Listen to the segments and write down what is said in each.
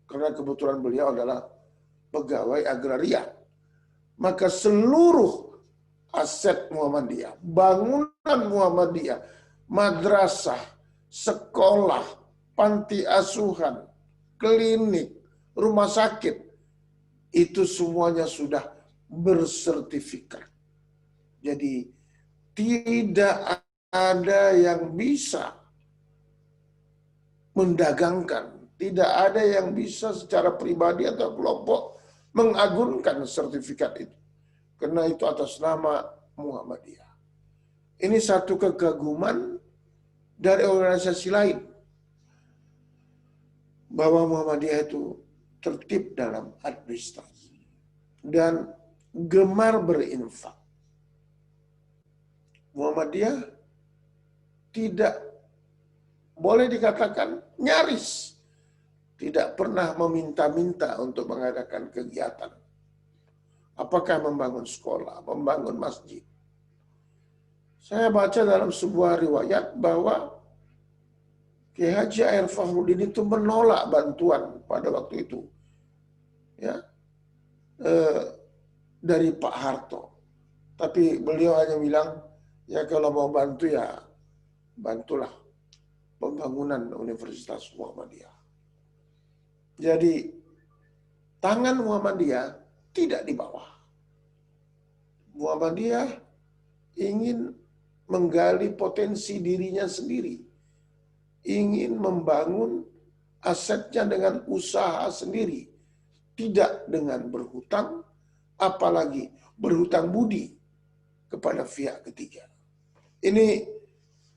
karena kebetulan beliau adalah pegawai agraria. Maka seluruh aset Muhammadiyah, bangunan Muhammadiyah, madrasah, sekolah, panti asuhan, klinik, rumah sakit, itu semuanya sudah bersertifikat. Jadi tidak ada yang bisa mendagangkan, tidak ada yang bisa secara pribadi atau kelompok mengagunkan sertifikat itu. Karena itu atas nama Muhammadiyah. Ini satu kegaguman dari organisasi lain, bahwa Muhammadiyah itu tertib dalam administrasi dan gemar berinfak. Muhammadiyah tidak boleh dikatakan nyaris tidak pernah meminta-minta untuk mengadakan kegiatan. Apakah membangun sekolah, membangun masjid. Saya baca dalam sebuah riwayat bahwa Kiai Haji Air Fahrudin itu menolak bantuan pada waktu itu, ya, dari Pak Harto. Tapi beliau hanya bilang, ya kalau mau bantu ya bantulah pembangunan Universitas Muhammadiyah. Jadi tangan Muhammadiyah tidak di bawah. Muhammadiyah ingin menggali potensi dirinya sendiri, ingin membangun asetnya dengan usaha sendiri, tidak dengan berhutang, apalagi berhutang budi kepada pihak ketiga. Ini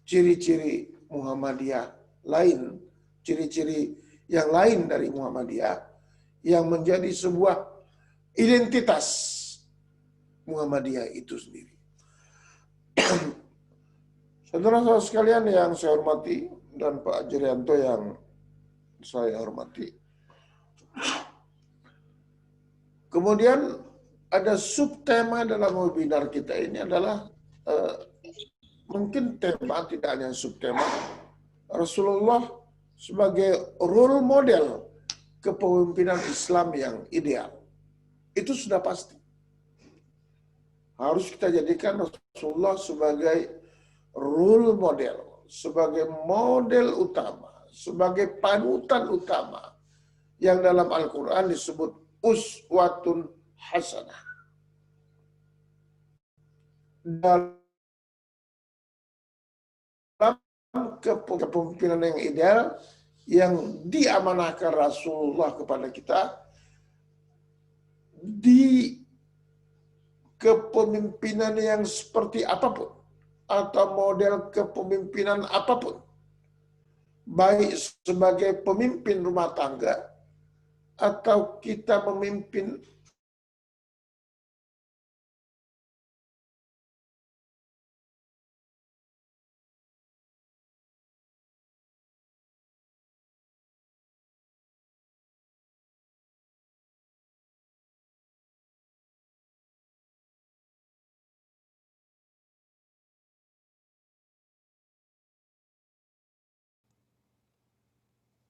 ciri-ciri Muhammadiyah lain, ciri-ciri yang lain dari Muhammadiyah yang menjadi sebuah identitas Muhammadiyah itu sendiri. Saudara-saudara sekalian yang saya hormati dan Pak Jerianto yang saya hormati. Kemudian ada subtema dalam webinar kita ini adalah mungkin tema, tidak hanya subtema, Rasulullah sebagai role model kepemimpinan Islam yang ideal. Itu sudah pasti. Harus kita jadikan Rasulullah sebagai role model, sebagai model utama, sebagai panutan utama yang dalam Al-Quran disebut uswatun hasanah. Dalam kepemimpinan yang ideal yang diamanahkan Rasulullah kepada kita, di kepemimpinan yang seperti apapun atau model kepemimpinan apapun, baik sebagai pemimpin rumah tangga atau kita memimpin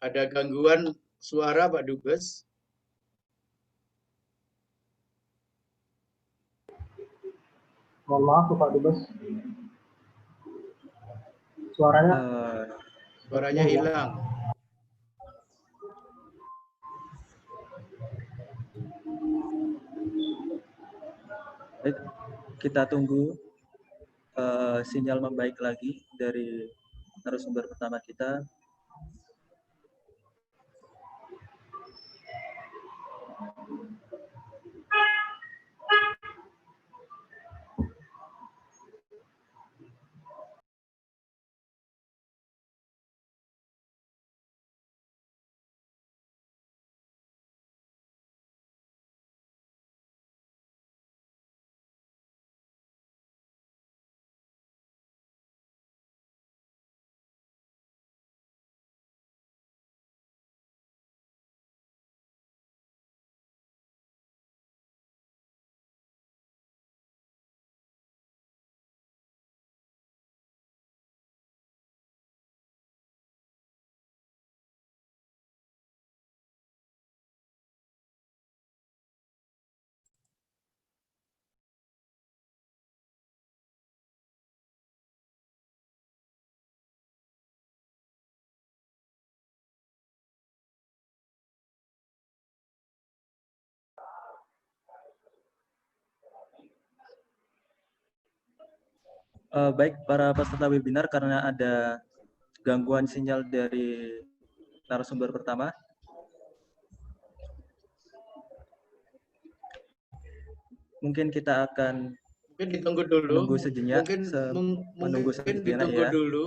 Ada gangguan suara Pak Dubes? Mohon maaf Pak Dubes. Suaranya Suaranya hilang. Baik, kita tunggu sinyal membaik lagi dari narasumber pertama kita. Baik para peserta webinar, karena ada gangguan sinyal dari narasumber pertama, mungkin kita akan Mungkin ditunggu dulu. menunggu sejenak, menunggu Mungkin sejenak ditunggu ya. dulu.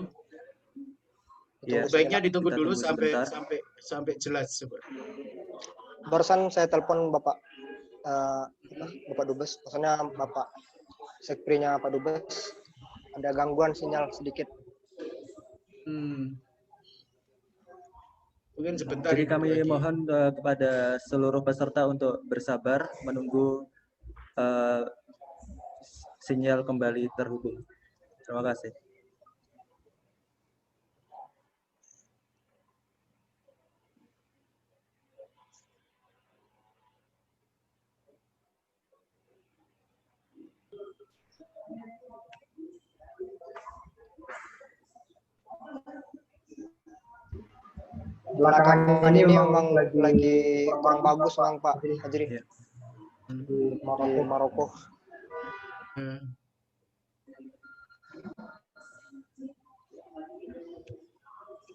Ya, Sebaiknya ditunggu kita dulu tunggu sampai sebentar. sampai jelas. Coba. Barusan saya telepon Bapak Bapak Dubes, maksudnya Bapak Sekprinya Pak Dubes, ada gangguan sinyal sedikit. Mungkin sebentar. Jadi Ibu, kami lagi. mohon kepada seluruh peserta untuk bersabar menunggu sinyal kembali terhubung. Terima kasih. Belakangan ini memang lagi kurang bagus, Bang Pak Hajri, Ya. di Maroko.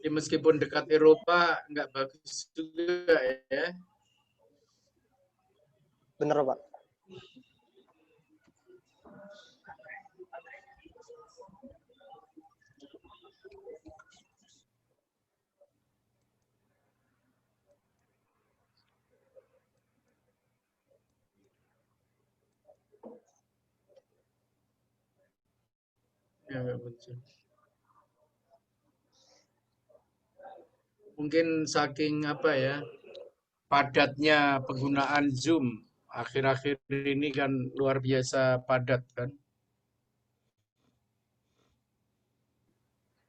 Ya, meskipun dekat Eropa, nggak bagus juga ya. Bener, Pak. Ya, nggak muncul. Mungkin saking apa ya, padatnya penggunaan Zoom akhir-akhir ini kan luar biasa padat kan.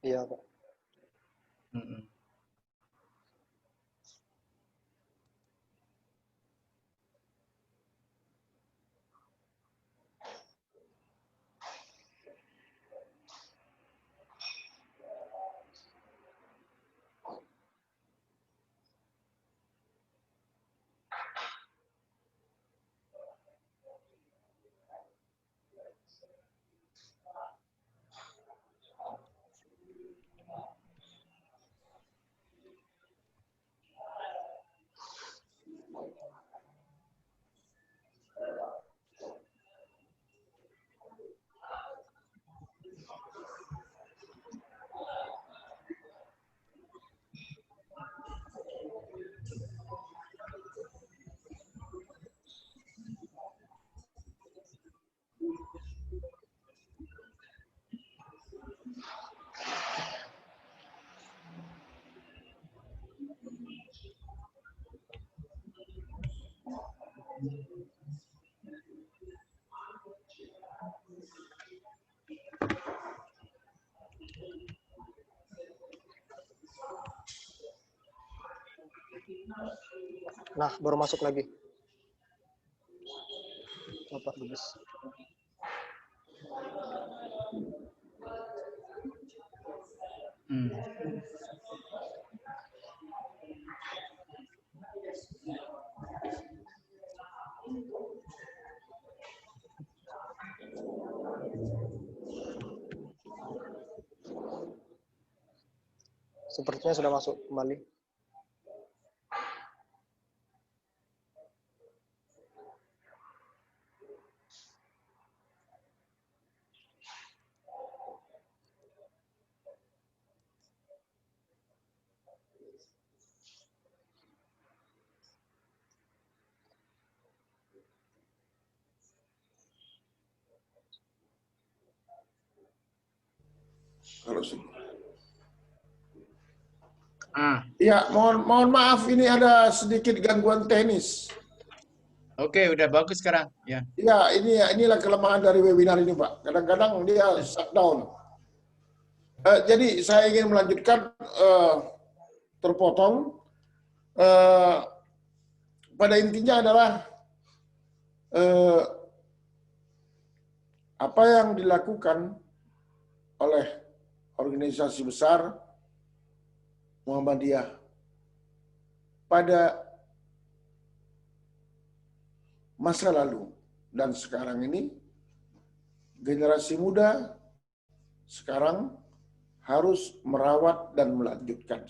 Iya, Pak. Nah, baru masuk lagi. Bapak Dubes. Sepertinya sudah masuk kembali. Ya, mohon maaf, ini ada sedikit gangguan teknis. Oke, udah bagus sekarang ya. Ya, inilah kelemahan dari webinar ini, Pak. Kadang-kadang dia shutdown. Jadi saya ingin melanjutkan, terpotong. Pada intinya adalah apa yang dilakukan oleh organisasi besar Muhammadiyah pada masa lalu dan sekarang ini, generasi muda sekarang harus merawat dan melanjutkan.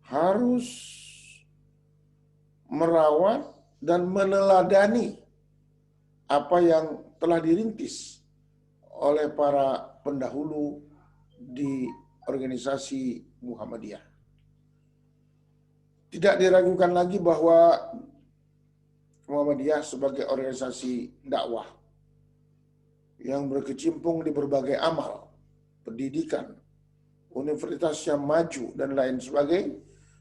Harus merawat dan meneladani apa yang telah dirintis oleh para pendahulu di organisasi Muhammadiyah. Tidak diragukan lagi bahwa Muhammadiyah sebagai organisasi dakwah yang berkecimpung di berbagai amal, pendidikan, universitas yang maju, dan lain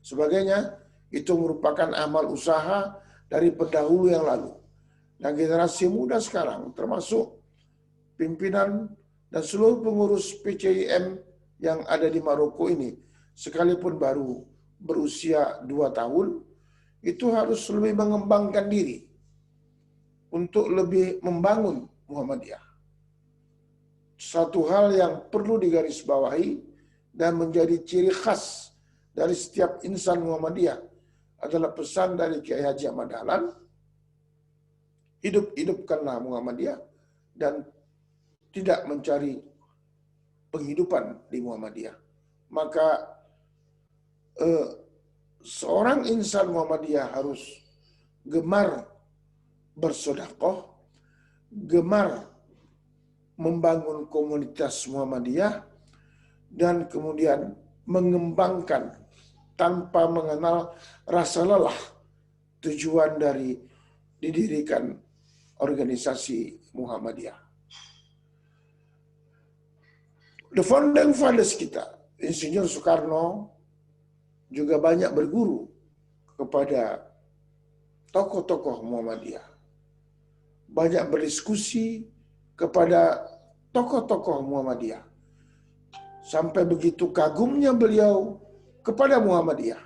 sebagainya, itu merupakan amal usaha dari pendahulu yang lalu. Dan generasi muda sekarang, termasuk pimpinan dan seluruh pengurus PCIM yang ada di Maroko ini, sekalipun baru berusia 2 tahun, itu harus lebih mengembangkan diri untuk lebih membangun Muhammadiyah. Satu hal yang perlu digarisbawahi dan menjadi ciri khas dari setiap insan Muhammadiyah adalah pesan dari Kiai Haji Ahmad Dahlan, hidup-hidupkanlah Muhammadiyah dan tidak mencari penghidupan di Muhammadiyah. Maka seorang insan Muhammadiyah harus gemar bersedekah, gemar membangun komunitas Muhammadiyah, dan kemudian mengembangkan tanpa mengenal rasa lelah tujuan dari didirikan organisasi Muhammadiyah. The founding fathers kita, Insinyur Soekarno, juga banyak berguru kepada tokoh-tokoh Muhammadiyah. Banyak berdiskusi kepada tokoh-tokoh Muhammadiyah. Sampai begitu kagumnya beliau kepada Muhammadiyah.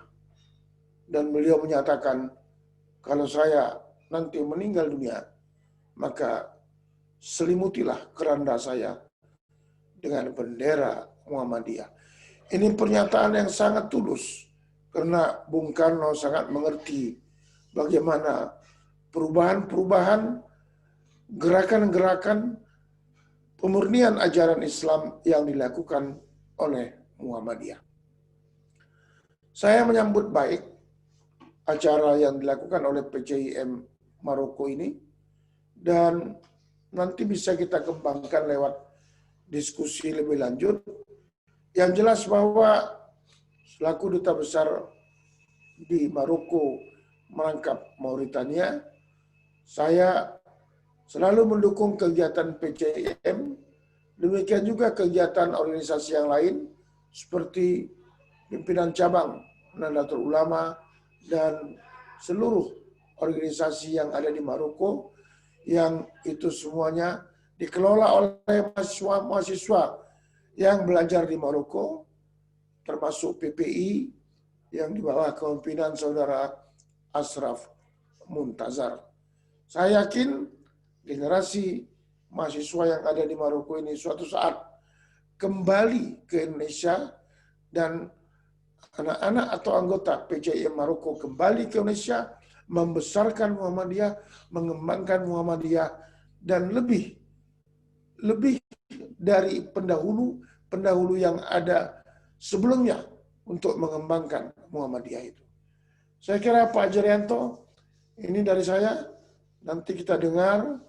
Dan beliau menyatakan, kalau saya nanti meninggal dunia, maka selimutilah keranda saya dengan bendera Muhammadiyah. Ini pernyataan yang sangat tulus, karena Bung Karno sangat mengerti bagaimana perubahan-perubahan, gerakan-gerakan pemurnian ajaran Islam yang dilakukan oleh Muhammadiyah. Saya menyambut baik acara yang dilakukan oleh PCIM Maroko ini, dan nanti bisa kita kembangkan lewat diskusi lebih lanjut. Yang jelas bahwa selaku duta besar di Maroko merangkap Mauritania, saya selalu mendukung kegiatan PCIM, demikian juga kegiatan organisasi yang lain seperti pimpinan cabang Nahdlatul Ulama dan seluruh organisasi yang ada di Maroko, yang itu semuanya dikelola oleh mahasiswa yang belajar di Maroko, termasuk PPI yang di bawah kepemimpinan Saudara Ashraf Muntazar. Saya yakin generasi mahasiswa yang ada di Maroko ini suatu saat kembali ke Indonesia, dan anak-anak atau anggota PCIM Maroko kembali ke Indonesia, membesarkan Muhammadiyah, mengembangkan Muhammadiyah, dan lebih dari pendahulu yang ada sebelumnya untuk mengembangkan Muhammadiyah itu. Saya kira Pak Jerianto, ini dari saya. Nanti kita dengar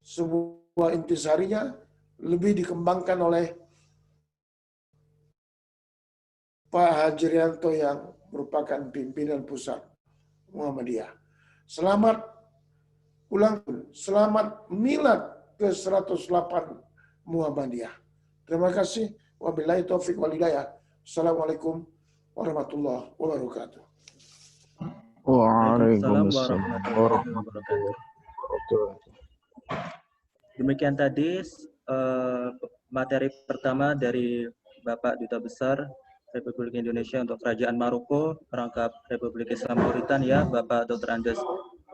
sebuah intisarinya lebih dikembangkan oleh Pak Hajrianto yang merupakan pimpinan pusat Muhammadiyah. Selamat ulang tahun, selamat milad ke-108 Muhammadiyah. Terima kasih. Wabillahi taufiq wal hidayah. Assalamualaikum warahmatullahi wabarakatuh. Waalaikumsalam warahmatullahi wabarakatuh. Demikian tadi materi pertama dari Bapak Duta Besar Republik Indonesia untuk Kerajaan Maroko, perangkap Republik Islam Mauritania, Bapak Dr. Andes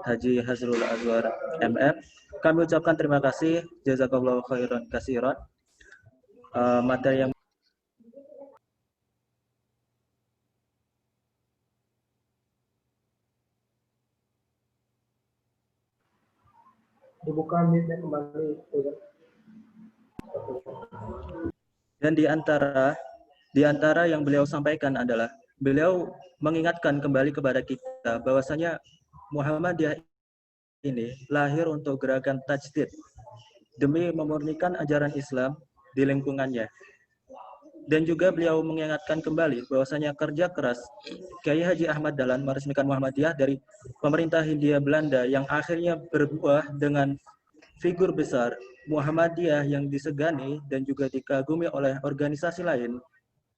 Haji Hasrul Azwar MM. Kami ucapkan terima kasih, jazakallahu khairan katsiran. Materi yang Dibuka mic-nya kembali. Dan di antara yang beliau sampaikan adalah beliau mengingatkan kembali kepada kita bahwasanya Muhammadiyah ini lahir untuk gerakan tajdid demi memurnikan ajaran Islam di lingkungannya. Dan juga beliau mengingatkan kembali bahwasanya kerja keras Kiai Haji Ahmad Dahlan meresmikan Muhammadiyah dari pemerintah Hindia Belanda yang akhirnya berbuah dengan figur besar Muhammadiyah yang disegani dan juga dikagumi oleh organisasi lain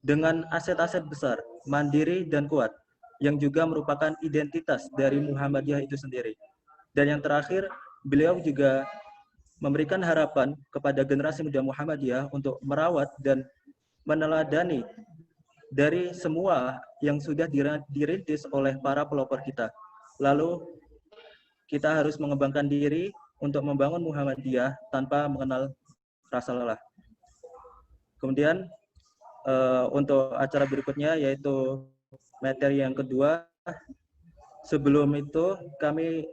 dengan aset-aset besar, mandiri dan kuat, yang juga merupakan identitas dari Muhammadiyah itu sendiri. Dan yang terakhir, beliau juga memberikan harapan kepada generasi muda Muhammadiyah untuk merawat dan meneladani dari semua yang sudah dirintis oleh para pelopor kita. Lalu kita harus mengembangkan diri untuk membangun Muhammadiyah tanpa mengenal rasa lelah. Kemudian untuk acara berikutnya yaitu materi yang kedua. Sebelum itu kami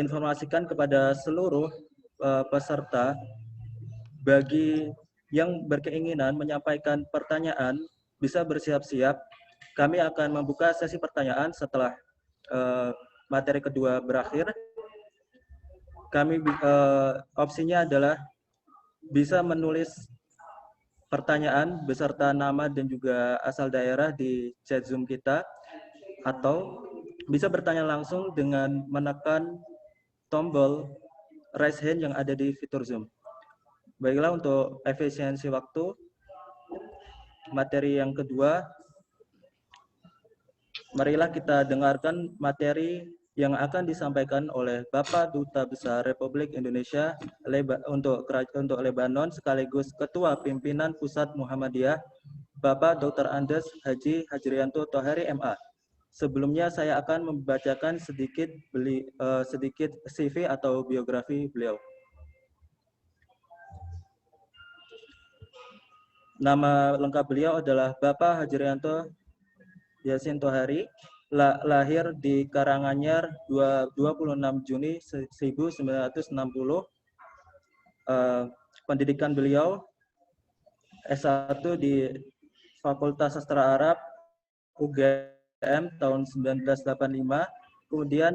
informasikan kepada seluruh peserta bagi yang berkeinginan menyampaikan pertanyaan bisa bersiap-siap. Kami akan membuka sesi pertanyaan setelah materi kedua berakhir. Kami opsinya adalah bisa menulis pertanyaan beserta nama dan juga asal daerah di chat Zoom kita, atau bisa bertanya langsung dengan menekan tombol raise hand yang ada di fitur Zoom. Baiklah, untuk efisiensi waktu, materi yang kedua, marilah kita dengarkan materi yang akan disampaikan oleh Bapak Duta Besar Republik Indonesia untuk Lebanon sekaligus Ketua Pimpinan Pusat Muhammadiyah, Bapak Dr. Andes Haji Hajrianto Tohari MA. Sebelumnya saya akan membacakan sedikit CV atau biografi beliau. Nama lengkap beliau adalah Bapak Hajrianto Yasin Tohari, lahir di Karanganyar 26 Juni 1960. Pendidikan beliau S1 di Fakultas Sastra Arab UGM tahun 1985, kemudian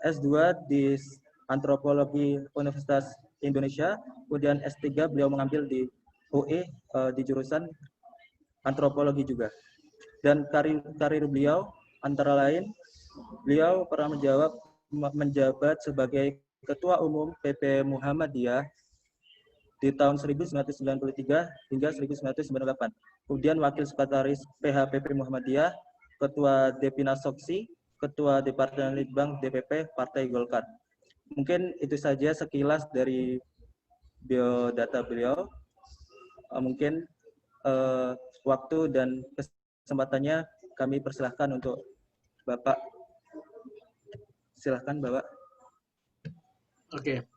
S2 di Antropologi Universitas Indonesia, kemudian S3 beliau mengambil di UI di jurusan Antropologi juga. Dan karir beliau antara lain, beliau pernah menjabat sebagai Ketua Umum PP Muhammadiyah di tahun 1993 hingga 1998. Kemudian Wakil Sekretaris PHPP Muhammadiyah, Ketua Depina Soksi, Ketua Departemen Litbang DPP Partai Golkar. Mungkin itu saja sekilas dari biodata beliau. Mungkin waktu dan kesempatannya kami persilahkan untuk Bapak. Silahkan Bapak. Oke.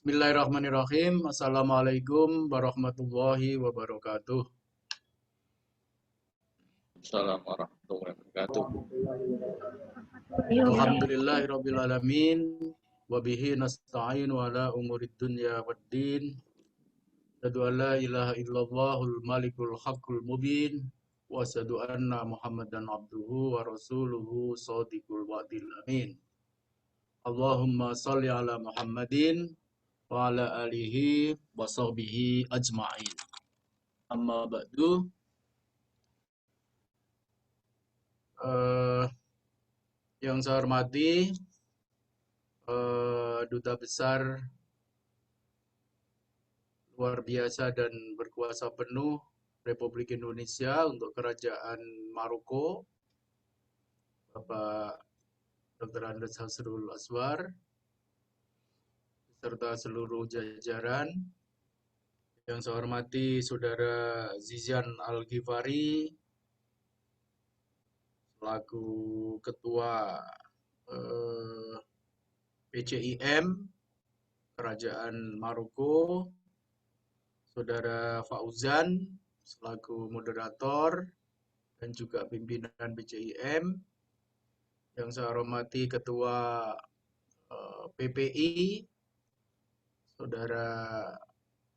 Bismillahirrahmanirrahim. Assalamualaikum warahmatullahi wabarakatuh. Assalamualaikum warahmatullahi wabarakatuh. Alhamdulillahirabbil alamin wa bihi nasta'in wa ala umurid dunya waddin. Asyhadu an la ilaha illallahul malikul haqqul mubin wa asyhadu anna Muhammadan abduhu wa rasuluhu shadiqul wa'dil amin. Allahumma shalli ala Muhammadin wa ala alihi wa sahbihi ajma'in. Amma ba'du. Yang saya hormati Duta Besar luar biasa dan berkuasa penuh Republik Indonesia untuk Kerajaan Maroko, Bapak Dr. Andes Hasrul Aswar, serta seluruh jajaran. Yang saya hormati Saudara Zizan Al-Ghifari, selaku Ketua PCIM Kerajaan Maroko, Saudara Fauzan selaku moderator dan juga pimpinan PCIM. Yang saya hormati Ketua PPI, Saudara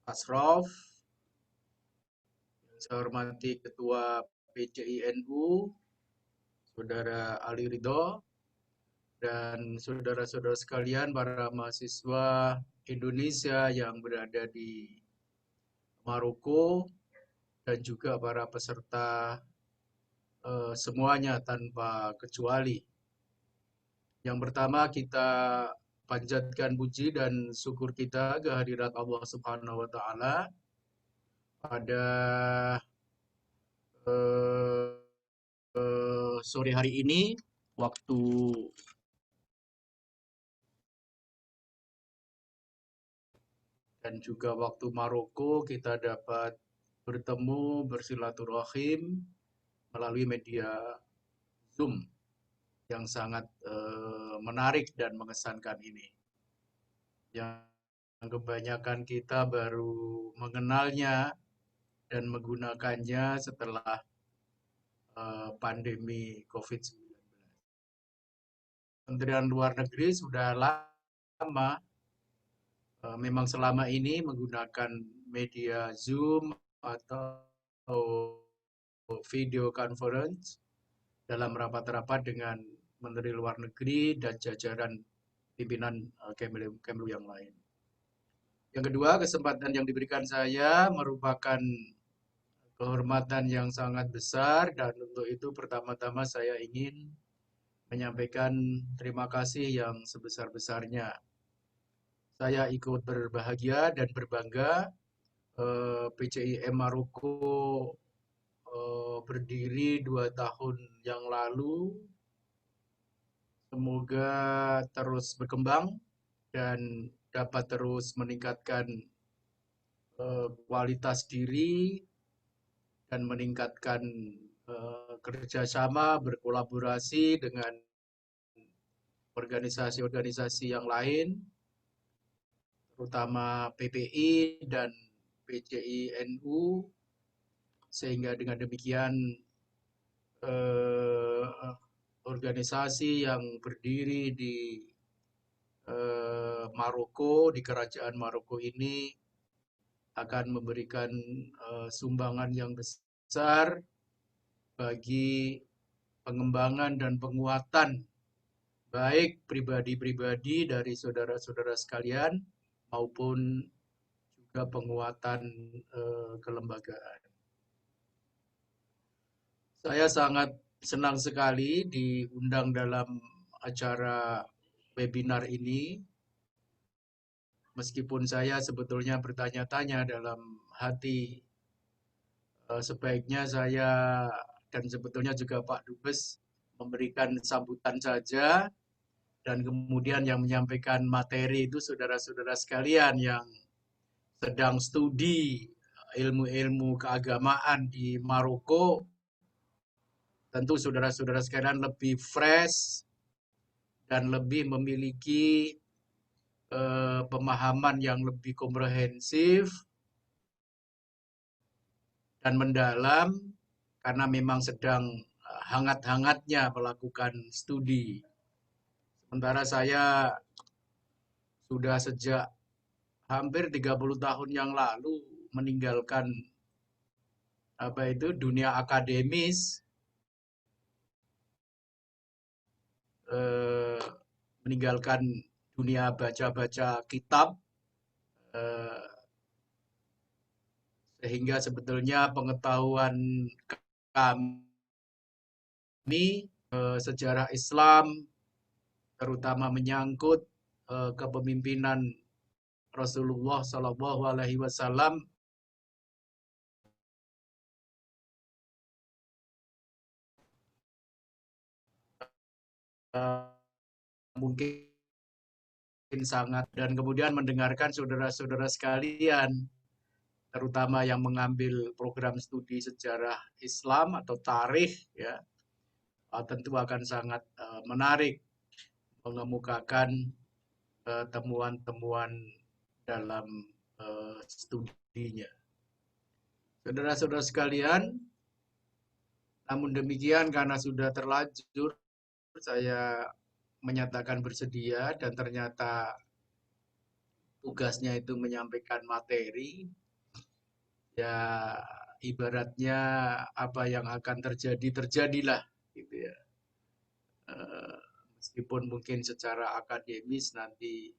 Asraf, yang saya hormati Ketua PCI-NU, Saudara Ali Ridho, dan saudara-saudara sekalian para mahasiswa Indonesia yang berada di Maroko, dan juga para peserta semuanya tanpa kecuali. Yang pertama kita panjatkan puji dan syukur kita kehadirat Allah Subhanahu wa taala pada sore hari ini waktu dan juga waktu Maroko kita dapat bertemu bersilaturahim melalui media Zoom yang sangat menarik dan mengesankan ini. Yang kebanyakan kita baru mengenalnya dan menggunakannya setelah pandemi COVID-19. Kementerian Luar Negeri sudah lama, memang selama ini menggunakan media Zoom atau video conference dalam rapat-rapat dengan Menteri Luar Negeri dan jajaran pimpinan Kemlu yang lain. Yang kedua, kesempatan yang diberikan saya merupakan kehormatan yang sangat besar, dan untuk itu pertama-tama saya ingin menyampaikan terima kasih yang sebesar-besarnya. Saya ikut berbahagia dan berbangga PCIM Maroko berdiri 2 tahun yang lalu. Semoga terus berkembang dan dapat terus meningkatkan kualitas diri dan meningkatkan kerjasama, berkolaborasi dengan organisasi-organisasi yang lain, terutama PPI dan PCI-NU, sehingga dengan demikian organisasi yang berdiri di Maroko, di kerajaan Maroko ini akan memberikan sumbangan yang besar bagi pengembangan dan penguatan baik pribadi-pribadi dari saudara-saudara sekalian maupun juga penguatan kelembagaan. Saya sangat senang sekali diundang dalam acara webinar ini, meskipun saya sebetulnya bertanya-tanya dalam hati, sebaiknya saya dan sebetulnya juga Pak Dubes memberikan sambutan saja, dan kemudian yang menyampaikan materi itu saudara-saudara sekalian yang sedang studi ilmu-ilmu keagamaan di Maroko. Tentu saudara-saudara sekalian lebih fresh dan lebih memiliki pemahaman yang lebih komprehensif dan mendalam karena memang sedang hangat-hangatnya melakukan studi. Sementara saya sudah sejak hampir 30 tahun yang lalu meninggalkan dunia akademis, meninggalkan dunia baca-baca kitab, sehingga sebetulnya pengetahuan kami sejarah Islam, terutama menyangkut kepemimpinan Rasulullah Shallallahu Alaihi Wasallam, mungkin sangat, dan kemudian mendengarkan saudara-saudara sekalian, terutama yang mengambil program studi sejarah Islam atau tarikh, ya, tentu akan sangat menarik mengemukakan temuan-temuan dalam studinya. Saudara-saudara sekalian, namun demikian karena sudah terlanjur, saya menyatakan bersedia, dan ternyata tugasnya itu menyampaikan materi, ya ibaratnya apa yang akan terjadi terjadilah gitu ya. Meskipun mungkin secara akademis nanti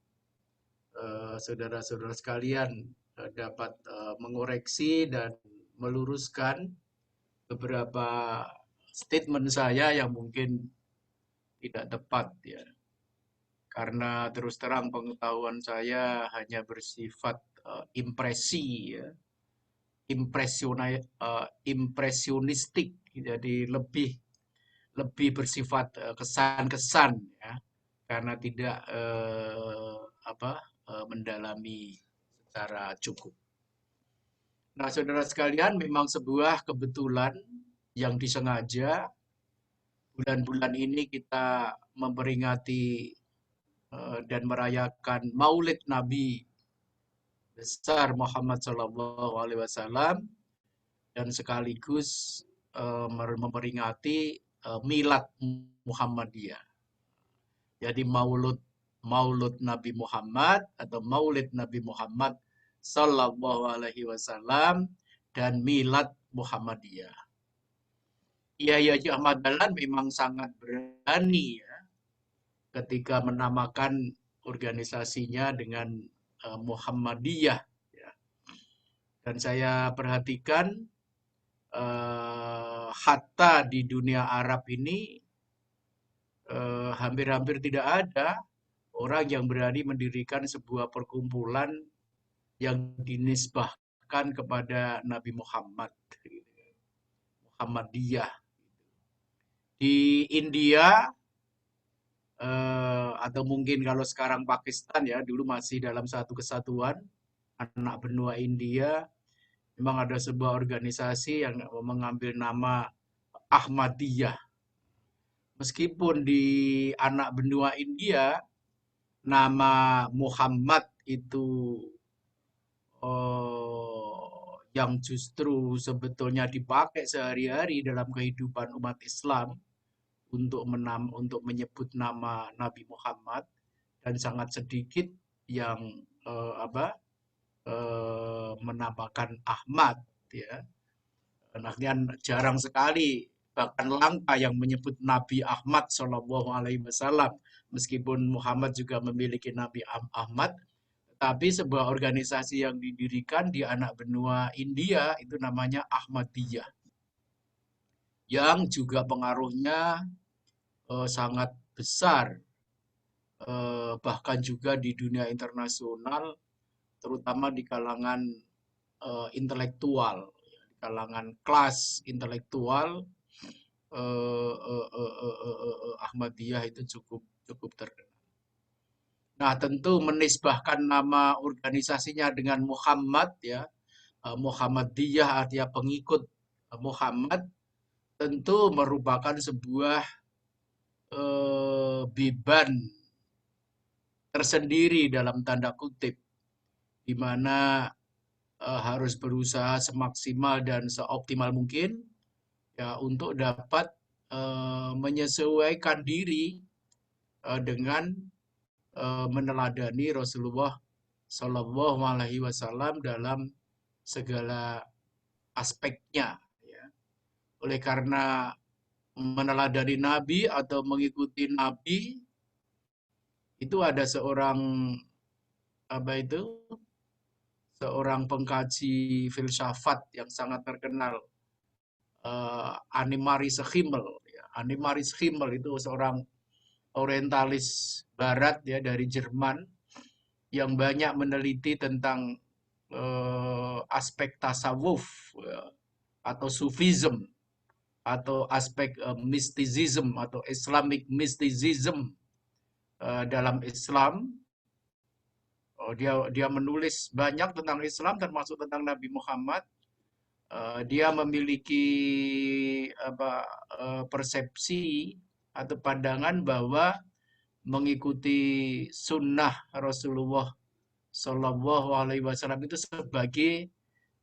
saudara-saudara sekalian dapat mengoreksi dan meluruskan beberapa statement saya yang mungkin tidak tepat ya. Karena terus terang pengetahuan saya hanya bersifat impresi ya, impresionistik, jadi lebih bersifat kesan-kesan ya, karena tidak mendalami secara cukup. Nah, saudara sekalian, memang sebuah kebetulan yang disengaja bulan-bulan ini kita memperingati dan merayakan Maulid Nabi besar Muhammad SAW dan sekaligus memperingati Milad Muhammadiyah. Jadi Maulud Nabi Muhammad atau Maulid Nabi Muhammad Sallallahu Alaihi Wasallam dan Milad Muhammadiyah. Kiai Haji Ahmad Dahlan memang sangat berani ya ketika menamakan organisasinya dengan Muhammadiyah. Ya. Dan saya perhatikan hatta di dunia Arab ini hampir-hampir tidak ada orang yang berani mendirikan sebuah perkumpulan yang dinisbahkan kepada Nabi Muhammad, Muhammadiyah. Di India atau mungkin kalau sekarang Pakistan ya, dulu masih dalam satu kesatuan anak benua India, memang ada sebuah organisasi yang mengambil nama Ahmadiyah. Meskipun di anak benua India nama Muhammad itu yang justru sebetulnya dipakai sehari-hari dalam kehidupan umat Islam untuk menyebut nama Nabi Muhammad, dan sangat sedikit yang menambahkan Ahmad ya. Artinya jarang sekali, bahkan langka yang menyebut Nabi Ahmad Shallallahu Alaihi Wasallam. Meskipun Muhammad juga memiliki Nabi Ahmad, tapi sebuah organisasi yang didirikan di anak benua India itu namanya Ahmadiyah, yang juga pengaruhnya sangat besar, bahkan juga di dunia internasional, terutama di kalangan intelektual, di kalangan kelas intelektual. Ahmadiyah itu cukup terkenal. Nah, tentu menisbahkan nama organisasinya dengan Muhammad ya, Muhammadiyah artinya pengikut Muhammad, tentu merupakan sebuah beban tersendiri dalam tanda kutip, di mana harus berusaha semaksimal dan seoptimal mungkin ya untuk dapat menyesuaikan diri dengan meneladani Rasulullah Shallallahu Alaihi Wasallam dalam segala aspeknya. Ya. Oleh karena meneladani Nabi atau mengikuti Nabi itu ada seorang seorang pengkaji filsafat yang sangat terkenal, Annemarie Schimmel. Ya. Annemarie Schimmel itu seorang orientalis barat ya dari Jerman yang banyak meneliti tentang aspek tasawuf ya, atau sufism atau aspek mysticism atau Islamic mysticism dalam Islam. Dia menulis banyak tentang Islam termasuk tentang Nabi Muhammad. Dia memiliki persepsi atau pandangan bahwa mengikuti sunnah Rasulullah Shallallahu Alaihi Wasallam itu sebagai,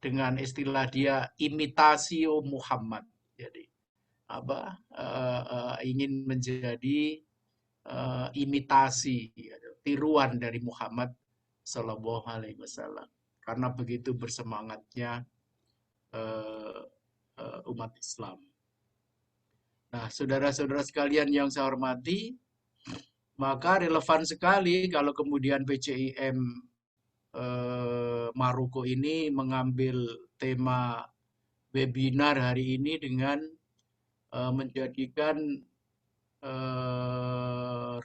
dengan istilah dia, imitasio Muhammad. Jadi ingin menjadi imitasi, tiruan dari Muhammad Shallallahu Alaihi Wasallam. Karena begitu bersemangatnya umat Islam. Nah, saudara-saudara sekalian yang saya hormati, maka relevan sekali kalau kemudian PCIM Maroko ini mengambil tema webinar hari ini dengan menjadikan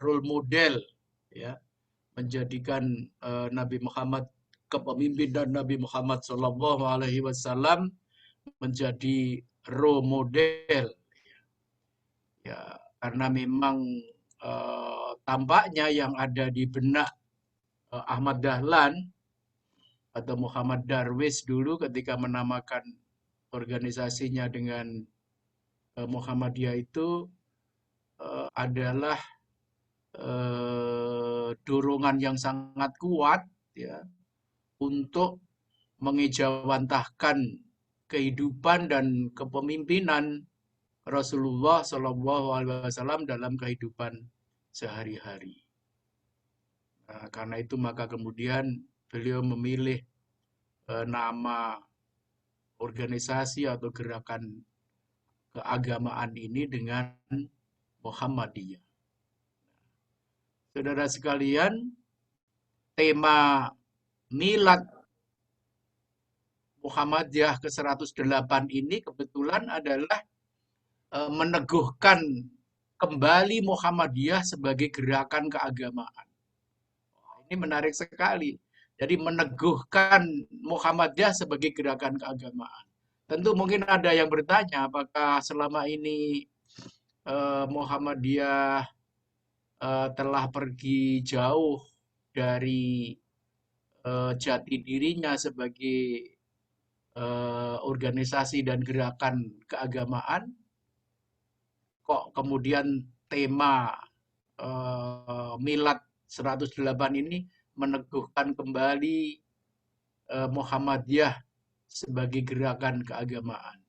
role model, ya, menjadikan Nabi Muhammad kepemimpin dan Nabi Muhammad Shallallahu Alaihi Wasallam menjadi role model, ya, karena memang tampaknya yang ada di benak Ahmad Dahlan atau Muhammad Darwis dulu ketika menamakan organisasinya dengan Muhammadiyah itu adalah dorongan yang sangat kuat, ya, untuk mengejawantahkan kehidupan dan kepemimpinan Rasulullah Shallallahu Alaihi Wasallam dalam kehidupan sehari-hari. Nah, karena itu maka kemudian beliau memilih nama organisasi atau gerakan keagamaan ini dengan Muhammadiyah. Saudara sekalian, tema Milad Muhammadiyah ke-108 ini kebetulan adalah meneguhkan kembali Muhammadiyah sebagai gerakan keagamaan. Ini menarik sekali. Jadi meneguhkan Muhammadiyah sebagai gerakan keagamaan. Tentu mungkin ada yang bertanya apakah selama ini Muhammadiyah telah pergi jauh dari jati dirinya sebagai organisasi dan gerakan keagamaan. Kok kemudian tema Milad 108 ini meneguhkan kembali Muhammadiyah sebagai gerakan keagamaan.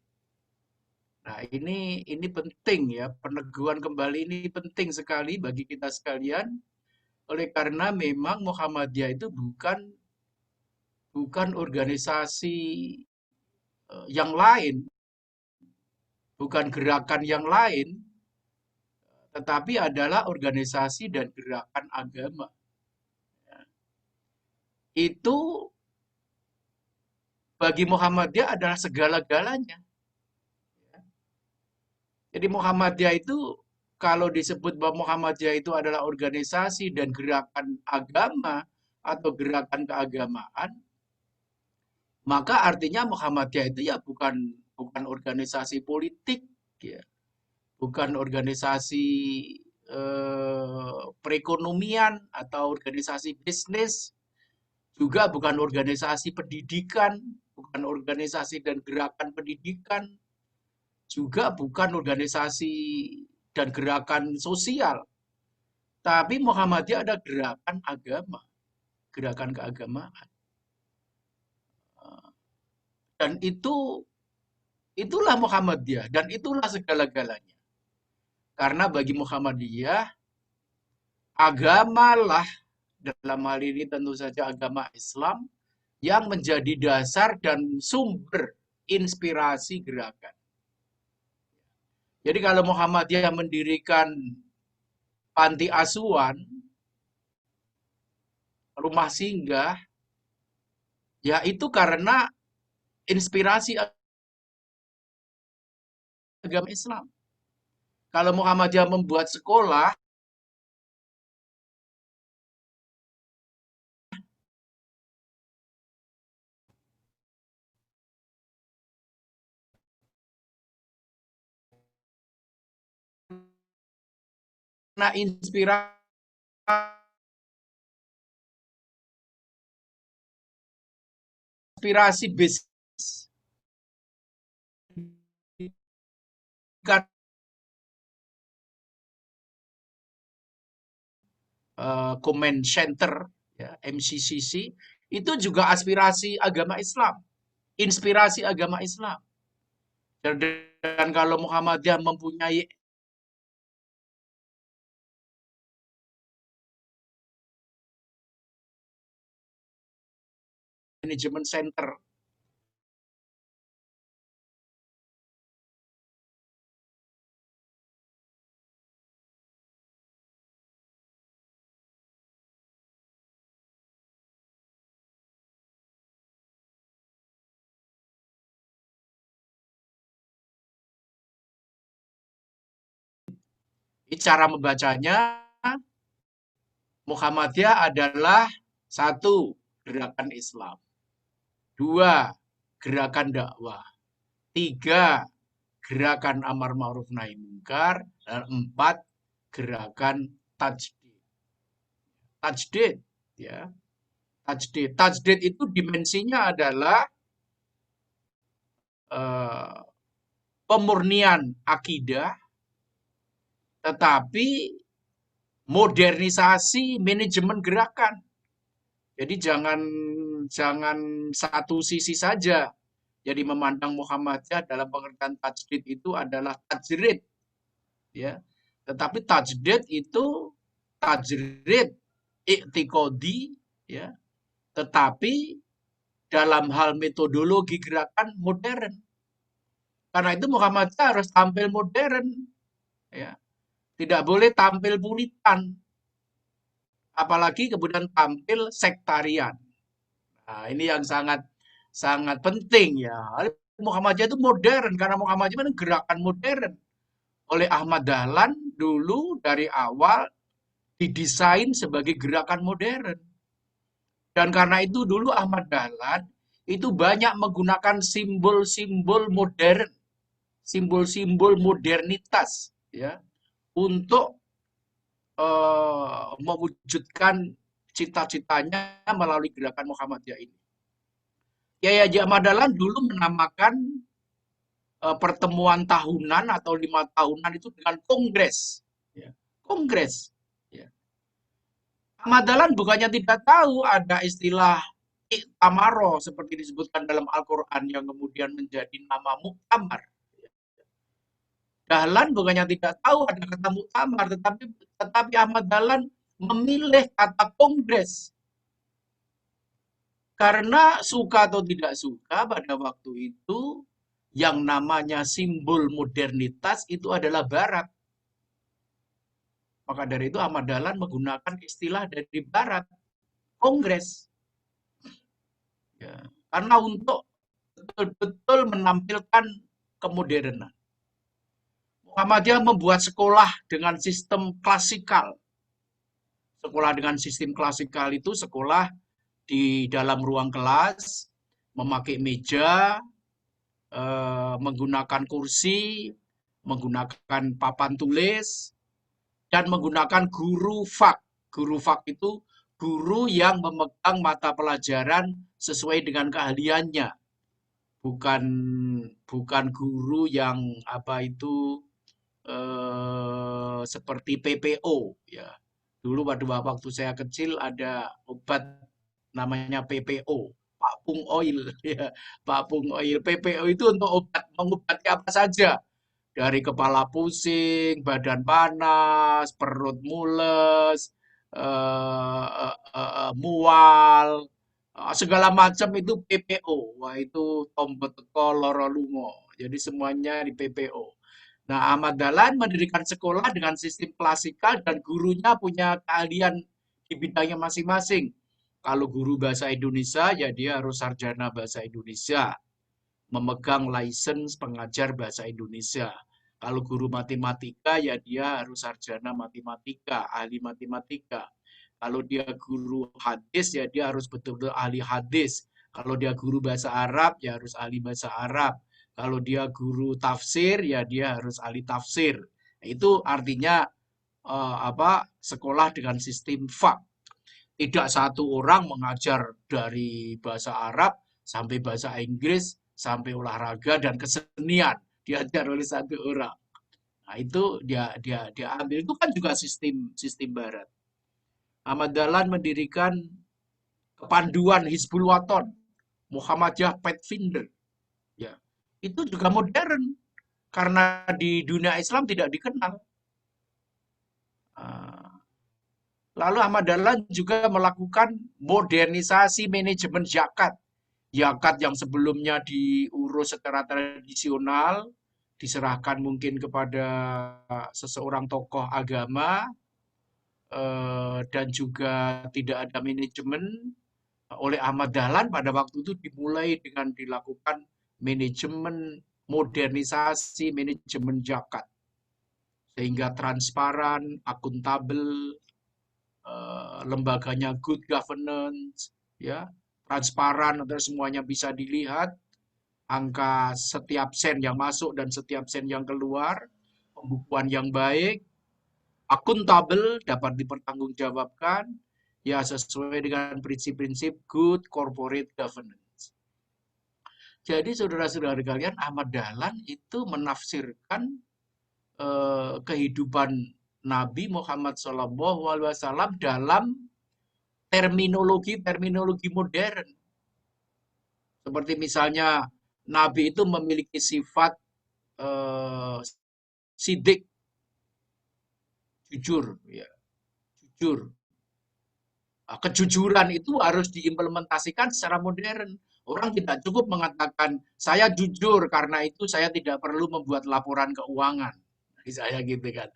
Nah, ini penting, ya, peneguhan kembali ini penting sekali bagi kita sekalian, oleh karena memang Muhammadiyah itu bukan organisasi yang lain, bukan gerakan yang lain, tetapi adalah organisasi dan gerakan agama. Itu bagi Muhammadiyah adalah segala-galanya. Jadi Muhammadiyah itu, kalau disebut bahwa Muhammadiyah itu adalah organisasi dan gerakan agama atau gerakan keagamaan, maka artinya Muhammadiyah itu ya bukan organisasi politik, ya, bukan organisasi perekonomian atau organisasi bisnis, juga bukan organisasi pendidikan, bukan organisasi dan gerakan pendidikan, juga bukan organisasi dan gerakan sosial. Tapi Muhammadiyah ada gerakan agama, gerakan keagamaan. Dan itulah Muhammadiyah, dan itulah segala-galanya. Karena bagi Muhammadiyah, agamalah, dalam hal ini tentu saja agama Islam, yang menjadi dasar dan sumber inspirasi gerakan. Jadi kalau Muhammadiyah mendirikan panti asuhan, rumah singgah, ya itu karena inspirasi agama Islam. Kalau Muhammadiyah membuat sekolah, nah inspirasi bisnis, Comment Center, ya, MCCC, itu juga aspirasi agama Islam, inspirasi agama Islam. Dan kalau Muhammadiyah mempunyai manajemen center. Cara membacanya, Muhammadiyah adalah satu, gerakan Islam. Dua, gerakan dakwah. Tiga, gerakan amar ma'ruf nahi munkar. Dan empat, gerakan tajdid. Tajdid, ya. Tajdid. Tajdid itu dimensinya adalah pemurnian akidah, tetapi modernisasi manajemen gerakan. Jadi jangan satu sisi saja. Jadi memandang Muhammadiyah dalam pengertian tajdid itu adalah tajrid, ya. Tetapi tajdid itu tajrid i'tiqadi, ya. Tetapi dalam hal metodologi gerakan modern. Karena itu Muhammadiyah harus tampil modern, ya. Tidak boleh tampil puritan. Apalagi kemudian tampil sektarian. Nah, ini yang sangat penting, ya. Muhammadiyah itu modern karena Muhammadiyah itu gerakan modern. Oleh Ahmad Dahlan dulu dari awal didesain sebagai gerakan modern. Dan karena itu dulu Ahmad Dahlan itu banyak menggunakan simbol-simbol modern, simbol-simbol modernitas, ya, untuk mewujudkan cita-citanya melalui gerakan Muhammadiyah ini. Kiai Haji Ahmad Dahlan dulu menamakan pertemuan tahunan atau 5 tahunan itu dengan kongres. Ya. Kongres. Ya. Ahmad Dahlan bukannya tidak tahu ada istilah I'tamaro seperti disebutkan dalam Al-Quran yang kemudian menjadi nama muktamar. Dahlan bukannya tidak tahu ada kata muktamar, tetapi Ahmad Dahlan memilih kata kongres. Karena suka atau tidak suka pada waktu itu yang namanya simbol modernitas itu adalah Barat. Maka dari itu Ahmad Dahlan menggunakan istilah dari Barat, kongres. Ya, karena untuk betul-betul menampilkan kemodernan. Muhammadiyah membuat sekolah dengan sistem klasikal. Sekolah dengan sistem klasikal itu sekolah di dalam ruang kelas, memakai meja, menggunakan kursi, menggunakan papan tulis, dan menggunakan guru fak. Guru fak itu guru yang memegang mata pelajaran sesuai dengan keahliannya. Bukan guru yang seperti PPO, ya. Dulu pada waktu saya kecil ada obat namanya PPO, Pak Pung Oil, ya. Pak Pung Oil. PPO itu untuk mengobati apa saja, dari kepala pusing, badan panas, perut mules, mual, segala macam itu PPO. Wah, itu tombet teko loro lungo. Jadi semuanya di PPO. Nah, Ahmad Dahlan mendirikan sekolah dengan sistem klasikal dan gurunya punya keahlian di bidangnya masing-masing. Kalau guru bahasa Indonesia, ya dia harus sarjana bahasa Indonesia, memegang lisensi pengajar bahasa Indonesia. Kalau guru matematika, ya dia harus sarjana matematika, ahli matematika. Kalau dia guru hadis, ya dia harus betul-betul ahli hadis. Kalau dia guru bahasa Arab, ya harus ahli bahasa Arab. Kalau dia guru tafsir, ya dia harus ahli tafsir. Itu artinya sekolah dengan sistem fak. Tidak satu orang mengajar dari bahasa Arab sampai bahasa Inggris, sampai olahraga dan kesenian diajar oleh satu orang. Nah, itu dia ambil. Itu kan juga sistem Barat. Ahmad Dahlan mendirikan kepanduan Hizbul Waton, Muhammadiyah Pathfinder. Ya. Itu juga modern karena di dunia Islam tidak dikenal. Lalu Ahmad Dahlan juga melakukan modernisasi manajemen zakat. Zakat yang sebelumnya diurus secara tradisional, diserahkan mungkin kepada seseorang tokoh agama, dan juga tidak ada manajemen. Oleh Ahmad Dahlan pada waktu itu dimulai dengan dilakukan manajemen modernisasi manajemen zakat. Sehingga transparan, akuntabel, lembaganya good governance, ya, transparan, dan semuanya bisa dilihat, angka setiap sen yang masuk dan setiap sen yang keluar, pembukuan yang baik, akuntabel, dapat dipertanggungjawabkan, ya sesuai dengan prinsip-prinsip good corporate governance. Jadi saudara-saudara kalian, Ahmad Dahlan itu menafsirkan kehidupan Nabi Muhammad SAW dalam terminologi modern. Seperti misalnya Nabi itu memiliki sifat sidik, jujur, ya, jujur. Kejujuran itu harus diimplementasikan secara modern. Orang tidak cukup mengatakan saya jujur karena itu saya tidak perlu membuat laporan keuangan. Saya gitu kan.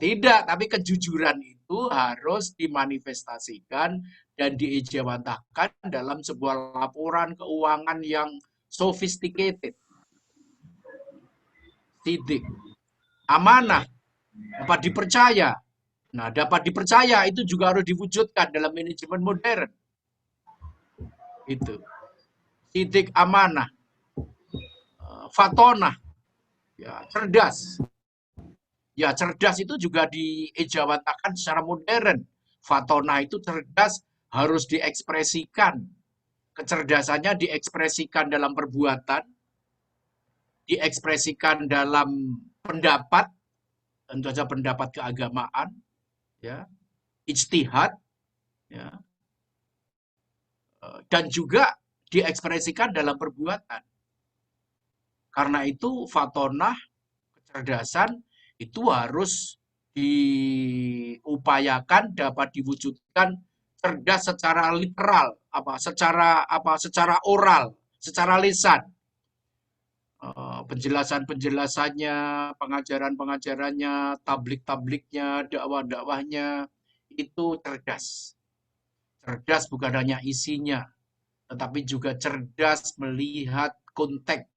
Tidak, tapi kejujuran itu harus dimanifestasikan dan diijawantahkan dalam sebuah laporan keuangan yang sophisticated. Sidik. Amanah. Dapat dipercaya. Nah, dapat dipercaya itu juga harus diwujudkan dalam manajemen modern. Itu. Sidik, amanah. Fatonah. Ya, cerdas. Ya, cerdas itu juga diejawantahkan secara modern. Fatonah itu cerdas harus diekspresikan. Kecerdasannya diekspresikan dalam perbuatan, diekspresikan dalam pendapat, tentu saja pendapat keagamaan, ya, ijtihad, ya, dan juga diekspresikan dalam perbuatan. Karena itu fatonah, kecerdasan itu harus diupayakan dapat diwujudkan cerdas secara literal, secara oral, secara lisan. Penjelasannya, pengajaran-pengajarannya, tablik-tabliknya, dakwah-dakwahnya itu cerdas. Cerdas bukan hanya isinya, tetapi juga cerdas melihat konteks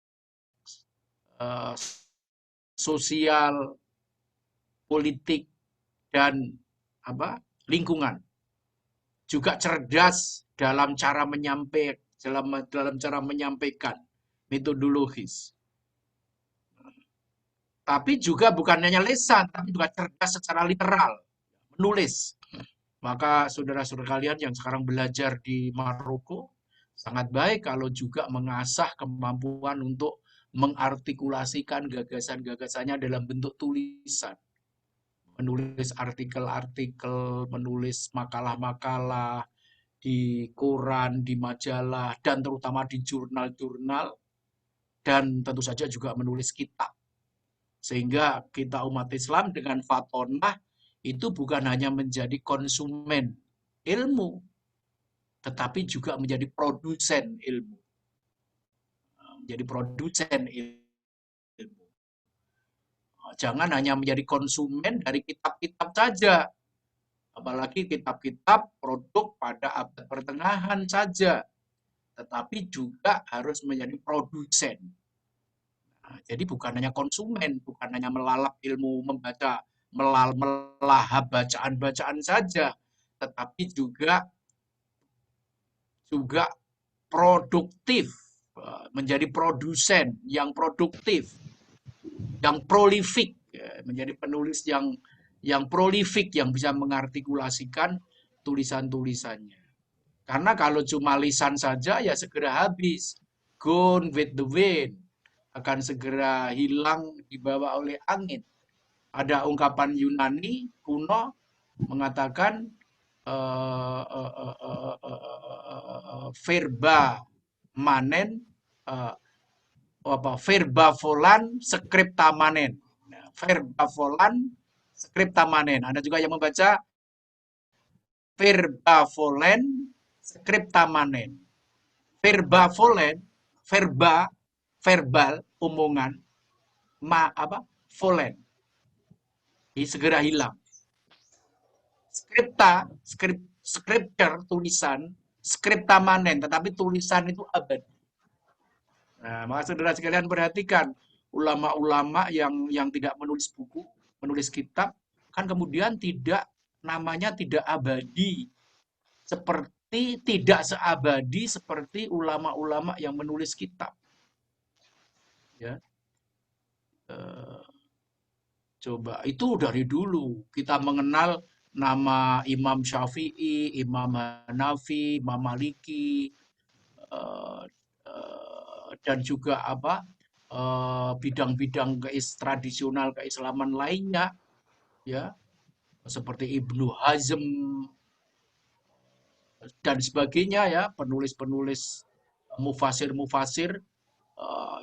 sosial, politik, dan lingkungan. Juga cerdas dalam cara menyampaikan metodologis. Tapi juga bukan hanya lisan, tapi juga cerdas secara literal, menulis. Maka saudara-saudara kalian yang sekarang belajar di Maroko, sangat baik kalau juga mengasah kemampuan untuk mengartikulasikan gagasan-gagasannya dalam bentuk tulisan. Menulis artikel-artikel, menulis makalah-makalah di koran, di majalah, dan terutama di jurnal-jurnal, dan tentu saja juga menulis kitab. Sehingga kita umat Islam dengan fatonah itu bukan hanya menjadi konsumen ilmu, tetapi juga menjadi produsen ilmu. Menjadi produsen ilmu. Jangan hanya menjadi konsumen dari kitab-kitab saja. Apalagi kitab-kitab produk pada abad pertengahan saja. Tetapi juga harus menjadi produsen. Jadi bukan hanya konsumen, bukan hanya melalap ilmu, membaca, melahap bacaan-bacaan saja, tetapi juga produktif, menjadi produsen yang produktif, yang prolifik, menjadi penulis yang prolifik, yang bisa mengartikulasikan tulisan-tulisannya. Karena kalau cuma lisan saja ya segera habis, gone with the wind, akan segera hilang dibawa oleh angin. Ada ungkapan Yunani kuno mengatakan verba manen, verba volan scripta manen. Verba volan scripta manen. Ada juga yang membaca verba volen scripta manen. verbal, omongan, volen, segera hilang. Scripture, tulisan, skripta manen, tetapi tulisan itu abadi. Nah, maka saudara sekalian perhatikan, ulama-ulama yang tidak menulis buku, menulis kitab, kan kemudian namanya tidak abadi. Seperti tidak seabadi seperti ulama-ulama yang menulis kitab. Ya. Coba itu dari dulu kita mengenal nama Imam Syafi'i, Imam Hanafi, Imam Maliki, dan juga bidang-bidang tradisional keislaman lainnya, ya, seperti Ibnu Hazm dan sebagainya, ya, penulis-penulis mufasir-mufasir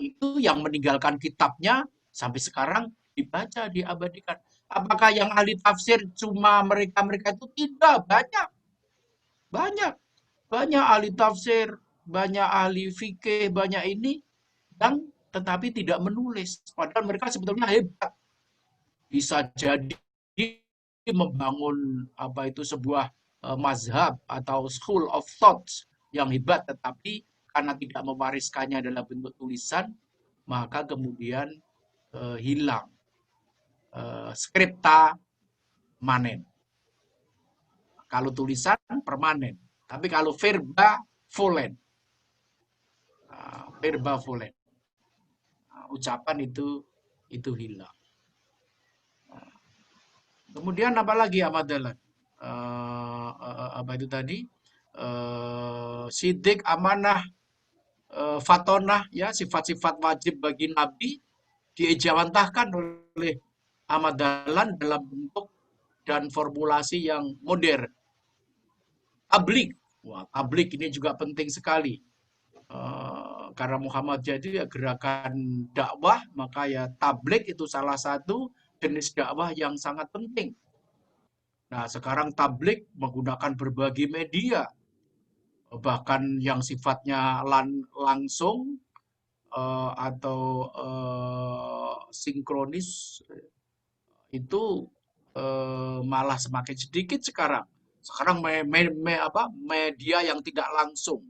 itu yang meninggalkan kitabnya sampai sekarang dibaca, diabadikan. Apakah yang ahli tafsir cuma mereka-mereka itu? Tidak, banyak ahli tafsir, banyak ahli fikih, banyak ini yang tetapi tidak menulis. Padahal mereka sebetulnya hebat. Bisa jadi membangun sebuah mazhab atau school of thoughts yang hebat, tetapi karena tidak mewariskannya dalam bentuk tulisan, maka kemudian hilang. Skripta manen. Kalau tulisan permanen, tapi kalau verba volen. Verba volen. Ucapan itu hilang. Kemudian apa lagi Ahmad Dahlan? Apa itu tadi? Sidik, amanah, fatonah, ya, sifat-sifat wajib bagi Nabi diejawantahkan oleh Ahmad Dahlan dalam bentuk dan formulasi yang modern. Tablik. Wah, tablik ini juga penting sekali. Karena Muhammadiyah itu ya gerakan dakwah, maka ya tablik itu salah satu jenis dakwah yang sangat penting. Nah, sekarang tablik menggunakan berbagai media, bahkan yang sifatnya langsung atau sinkronis itu malah semakin sedikit sekarang. Sekarang media yang tidak langsung,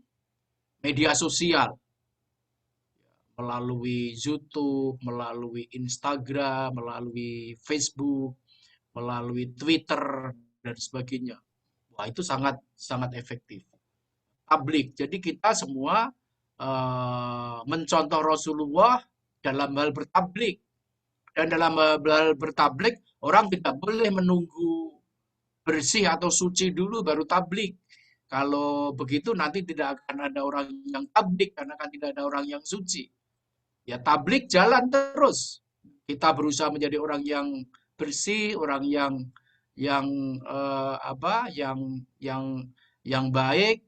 media sosial, melalui YouTube, melalui Instagram, melalui Facebook, melalui Twitter dan sebagainya. Wah, itu sangat sangat efektif. Tablik. Jadi kita semua mencontoh Rasulullah dalam hal bertablik. Dan dalam hal bertablik, orang tidak boleh menunggu bersih atau suci dulu baru tablik. Kalau begitu nanti tidak akan ada orang yang tablik karena kan tidak ada orang yang suci. Ya tablik jalan terus. Kita berusaha menjadi orang yang bersih, orang yang baik,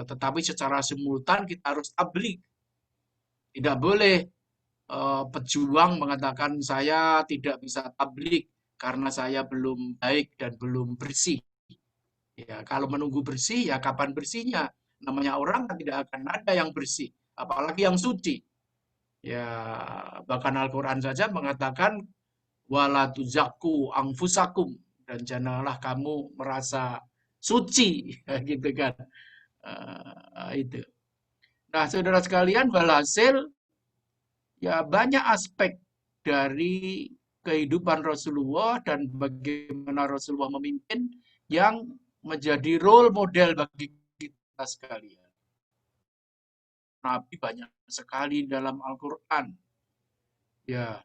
tetapi secara simultan kita harus tablik. Tidak boleh pejuang mengatakan saya tidak bisa tablik karena saya belum baik dan belum bersih. Ya, kalau menunggu bersih, ya kapan bersihnya? Namanya orang kan tidak akan ada yang bersih, apalagi yang suci. Ya, bahkan Al-Quran saja mengatakan wala tuzakku anfusakum, dan janganlah kamu merasa suci, gitu kan? Itu. Nah, saudara sekalian, walhasil ya banyak aspek dari kehidupan Rasulullah dan bagaimana Rasulullah memimpin yang menjadi role model bagi kita sekalian. Nabi banyak sekali dalam Al-Quran. Ya,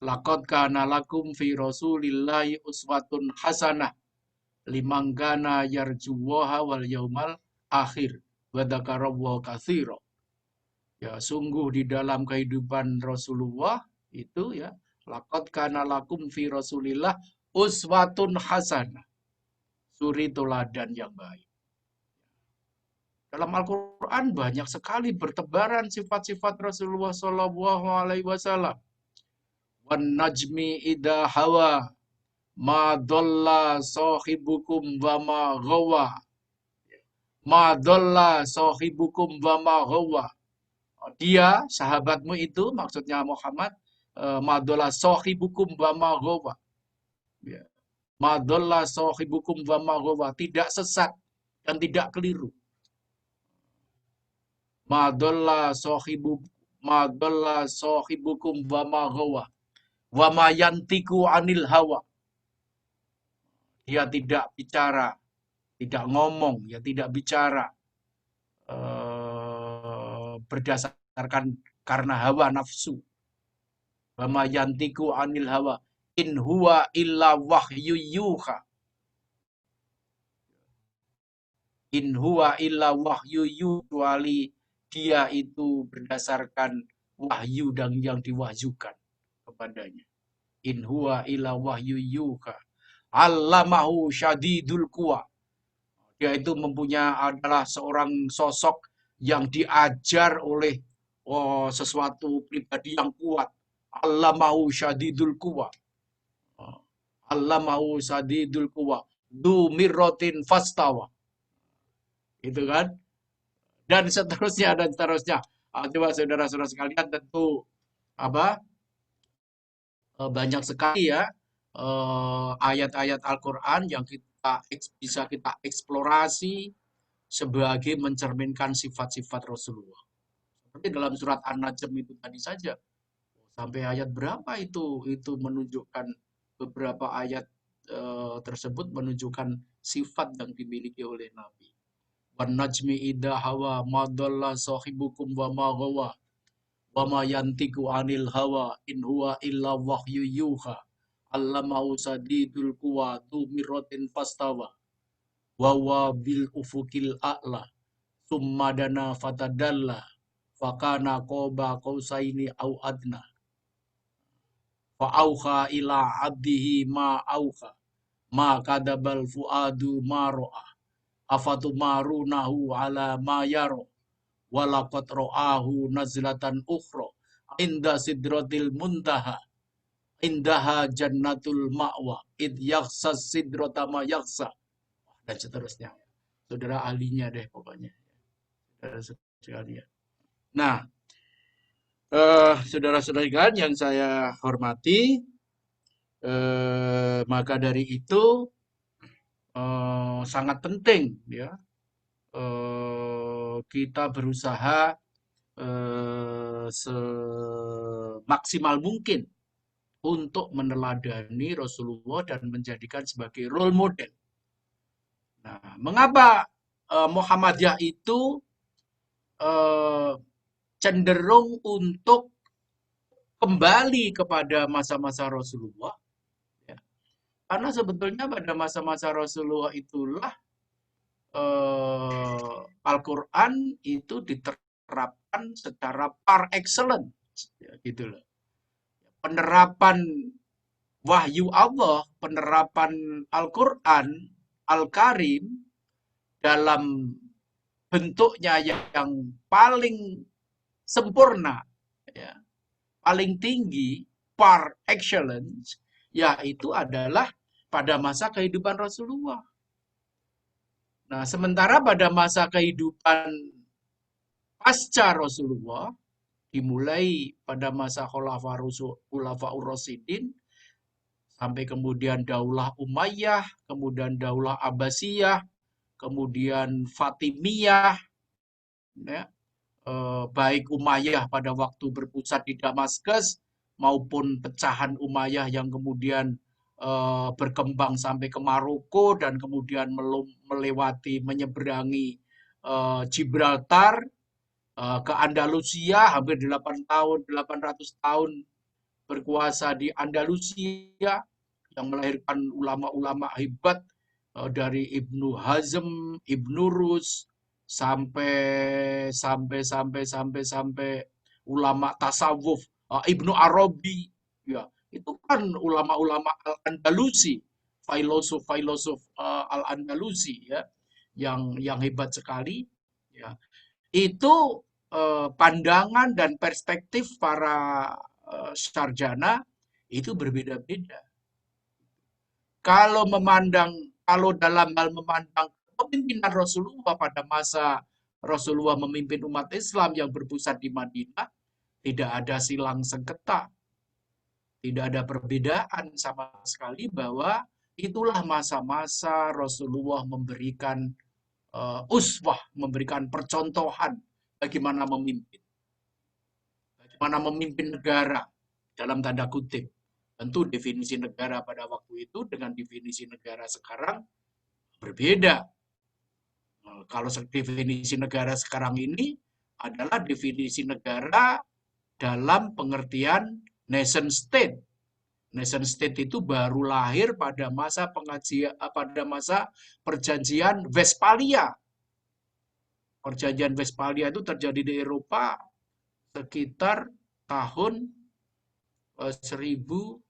laqad kana lakum fi Rasulillahi uswatun hasanah liman kana yarjuwaha wal yaumal akhir wa dzakarallaha katsira. Ya, sungguh di dalam kehidupan Rasulullah itu ya, laqad kana lakum fi Rasulillah uswatun hasanah. Suri teladan yang baik. Dalam Al-Quran banyak sekali bertebaran sifat-sifat Rasulullah Shallallahu Alaihi Wasallam. Wan najmi idha hawa ma dhalla sahibukum wa ma ghawa. Ma dhalla sahibukum wa ma ghawa. Dia, sahabatmu itu, maksudnya Muhammad, ma dhalla sahibukum wa ma ghawa. Ya. Ma dhalla sahibukum wa ma ghawa. Tidak sesat dan tidak keliru. Ma dhalla sahibukum wa ma ghawa. Wa ma yantiku anil hawa. Dia tidak bicara, tidak ngomong, ya tidak bicara berdasarkan karena hawa nafsu. Wa ma yantiku anil hawa. In huwa illa wahyu yuha. In huwa illa wahyu yuha. Kecuali dia itu berdasarkan wahyu dan yang diwahyukan kepadanya. In huwa illa wahyu yuha. Allamahu syadidul quwa. Dia itu adalah seorang sosok yang diajar oleh sesuatu pribadi yang kuat. Allamahu syadidul quwa. Allamahu syadidul quwa. Du mirrotin fastawa. Itu kan? Dan seterusnya dan seterusnya. Coba saudara-saudara sekalian, tentu banyak sekali ya ayat-ayat Al-Quran yang bisa kita eksplorasi sebagai mencerminkan sifat-sifat Rasulullah. Seperti dalam surat An-Najm itu tadi saja. Sampai ayat berapa itu menunjukkan beberapa ayat tersebut menunjukkan sifat yang dimiliki oleh Nabi. Wan najmi idza hawa ma dhalla sahibukum wa ma ghawa wa ma yantiku anil hawa in huwa illa wahyu yuha. Allamahu sadidul quwa tu mirrotin fastawa wa wa bil ufukil a'la summa dana fatadalla fakana qoba qausaini au adna fa auha ila abdihi ma auha ma kadabal fuadu ma ro'a afatumarunahu ala ma yaro walaqad ra'ahu nazlatan ukhra inda sidratil muntaha indaha jannatul ma'wa id yakhsas sidrata ma yakhsa dan seterusnya. Saudara ahlinya deh pokoknya. Saudara sekalian. Nah, saudara-saudara sekalian yang saya hormati, maka dari itu sangat penting ya kita berusaha semaksimal mungkin untuk meneladani Rasulullah dan menjadikan sebagai role model. Nah, mengapa Muhammadiyah itu cenderung untuk kembali kepada masa-masa Rasulullah? Ya. Karena sebetulnya pada masa-masa Rasulullah itulah Al-Quran itu diterapkan secara par excellence, ya, gitu loh. Penerapan wahyu Allah, penerapan Al-Quran, Al-Karim dalam bentuknya yang paling sempurna, ya, paling tinggi, par excellence, yaitu adalah pada masa kehidupan Rasulullah. Nah, sementara pada masa kehidupan pasca Rasulullah, dimulai pada masa Khulafaur Rasyidin, sampai kemudian Daulah Umayyah, kemudian Daulah Abbasiyah, kemudian Fatimiyah, ya, baik Umayyah pada waktu berpusat di Damaskus, maupun pecahan Umayyah yang kemudian berkembang sampai ke Maroko dan kemudian menyeberangi Gibraltar ke Andalusia, hampir 800 tahun berkuasa di Andalusia yang melahirkan ulama-ulama hebat dari Ibnu Hazm, Ibnu Rus sampai ulama tasawuf Ibnu Arabi, ya. Itu kan ulama-ulama Al-Andalusi, filosof Al-Andalusi, ya, yang hebat sekali, ya. Itu pandangan dan perspektif para sarjana itu berbeda-beda. Kalau dalam hal memandang kepemimpinan Rasulullah pada masa Rasulullah memimpin umat Islam yang berpusat di Madinah, tidak ada silang sengketa, tidak ada perbedaan sama sekali bahwa itulah masa-masa Rasulullah memberikan uswah, memberikan percontohan bagaimana memimpin. Bagaimana memimpin negara dalam tanda kutip. Tentu definisi negara pada waktu itu dengan definisi negara sekarang berbeda. Kalau definisi negara sekarang ini adalah definisi negara dalam pengertian nation state. Nation state itu baru lahir pada masa perjanjian Westphalia. Perjanjian Westphalia itu terjadi di Eropa sekitar tahun 1600-an,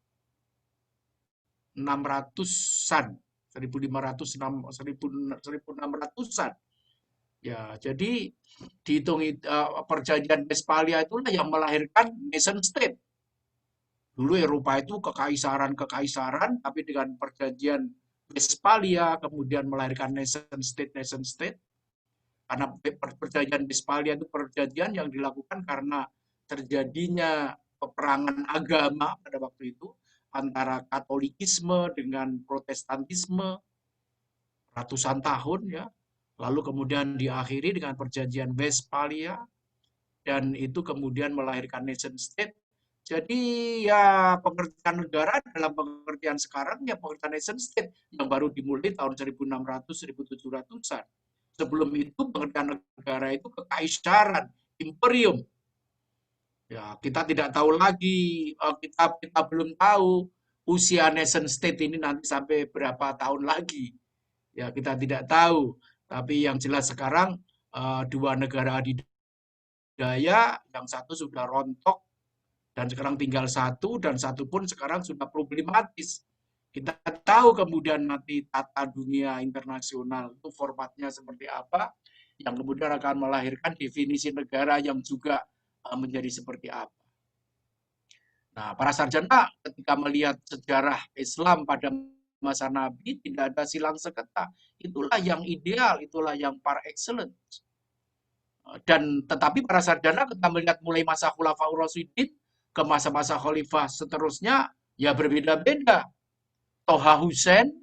1600-an. Ya, jadi dihitung perjanjian Westphalia itulah yang melahirkan nation state. Dulu Eropa itu kekaisaran, tapi dengan perjanjian Westphalia kemudian melahirkan nation state. Karena perjanjian Westphalia itu perjanjian yang dilakukan karena terjadinya peperangan agama pada waktu itu antara Katolikisme dengan Protestantisme ratusan tahun ya. Lalu kemudian diakhiri dengan perjanjian Westphalia dan itu kemudian melahirkan nation state. Jadi ya pengertian negara dalam pengertian sekarang ya pengertian nation state yang baru dimulai tahun 1600-1700-an. Sebelum itu pengertian negara itu kekaisaran, imperium. Ya, kita tidak tahu lagi, kita belum tahu usia nation state ini nanti sampai berapa tahun lagi. Ya, kita tidak tahu. Tapi yang jelas sekarang dua negara adidaya, yang satu sudah rontok dan sekarang tinggal satu, dan satu pun sekarang sudah problematis. Kita tahu kemudian nanti tata dunia internasional itu formatnya seperti apa, yang kemudian akan melahirkan definisi negara yang juga menjadi seperti apa. Nah, para sarjana ketika melihat sejarah Islam pada masa Nabi tidak ada silang sengketa. Itulah yang ideal, itulah yang par excellence. Dan tetapi para sarjana ketika melihat mulai masa Khulafaur Rasyidin ke masa-masa khalifah seterusnya ya berbeda-beda. Toha Hussein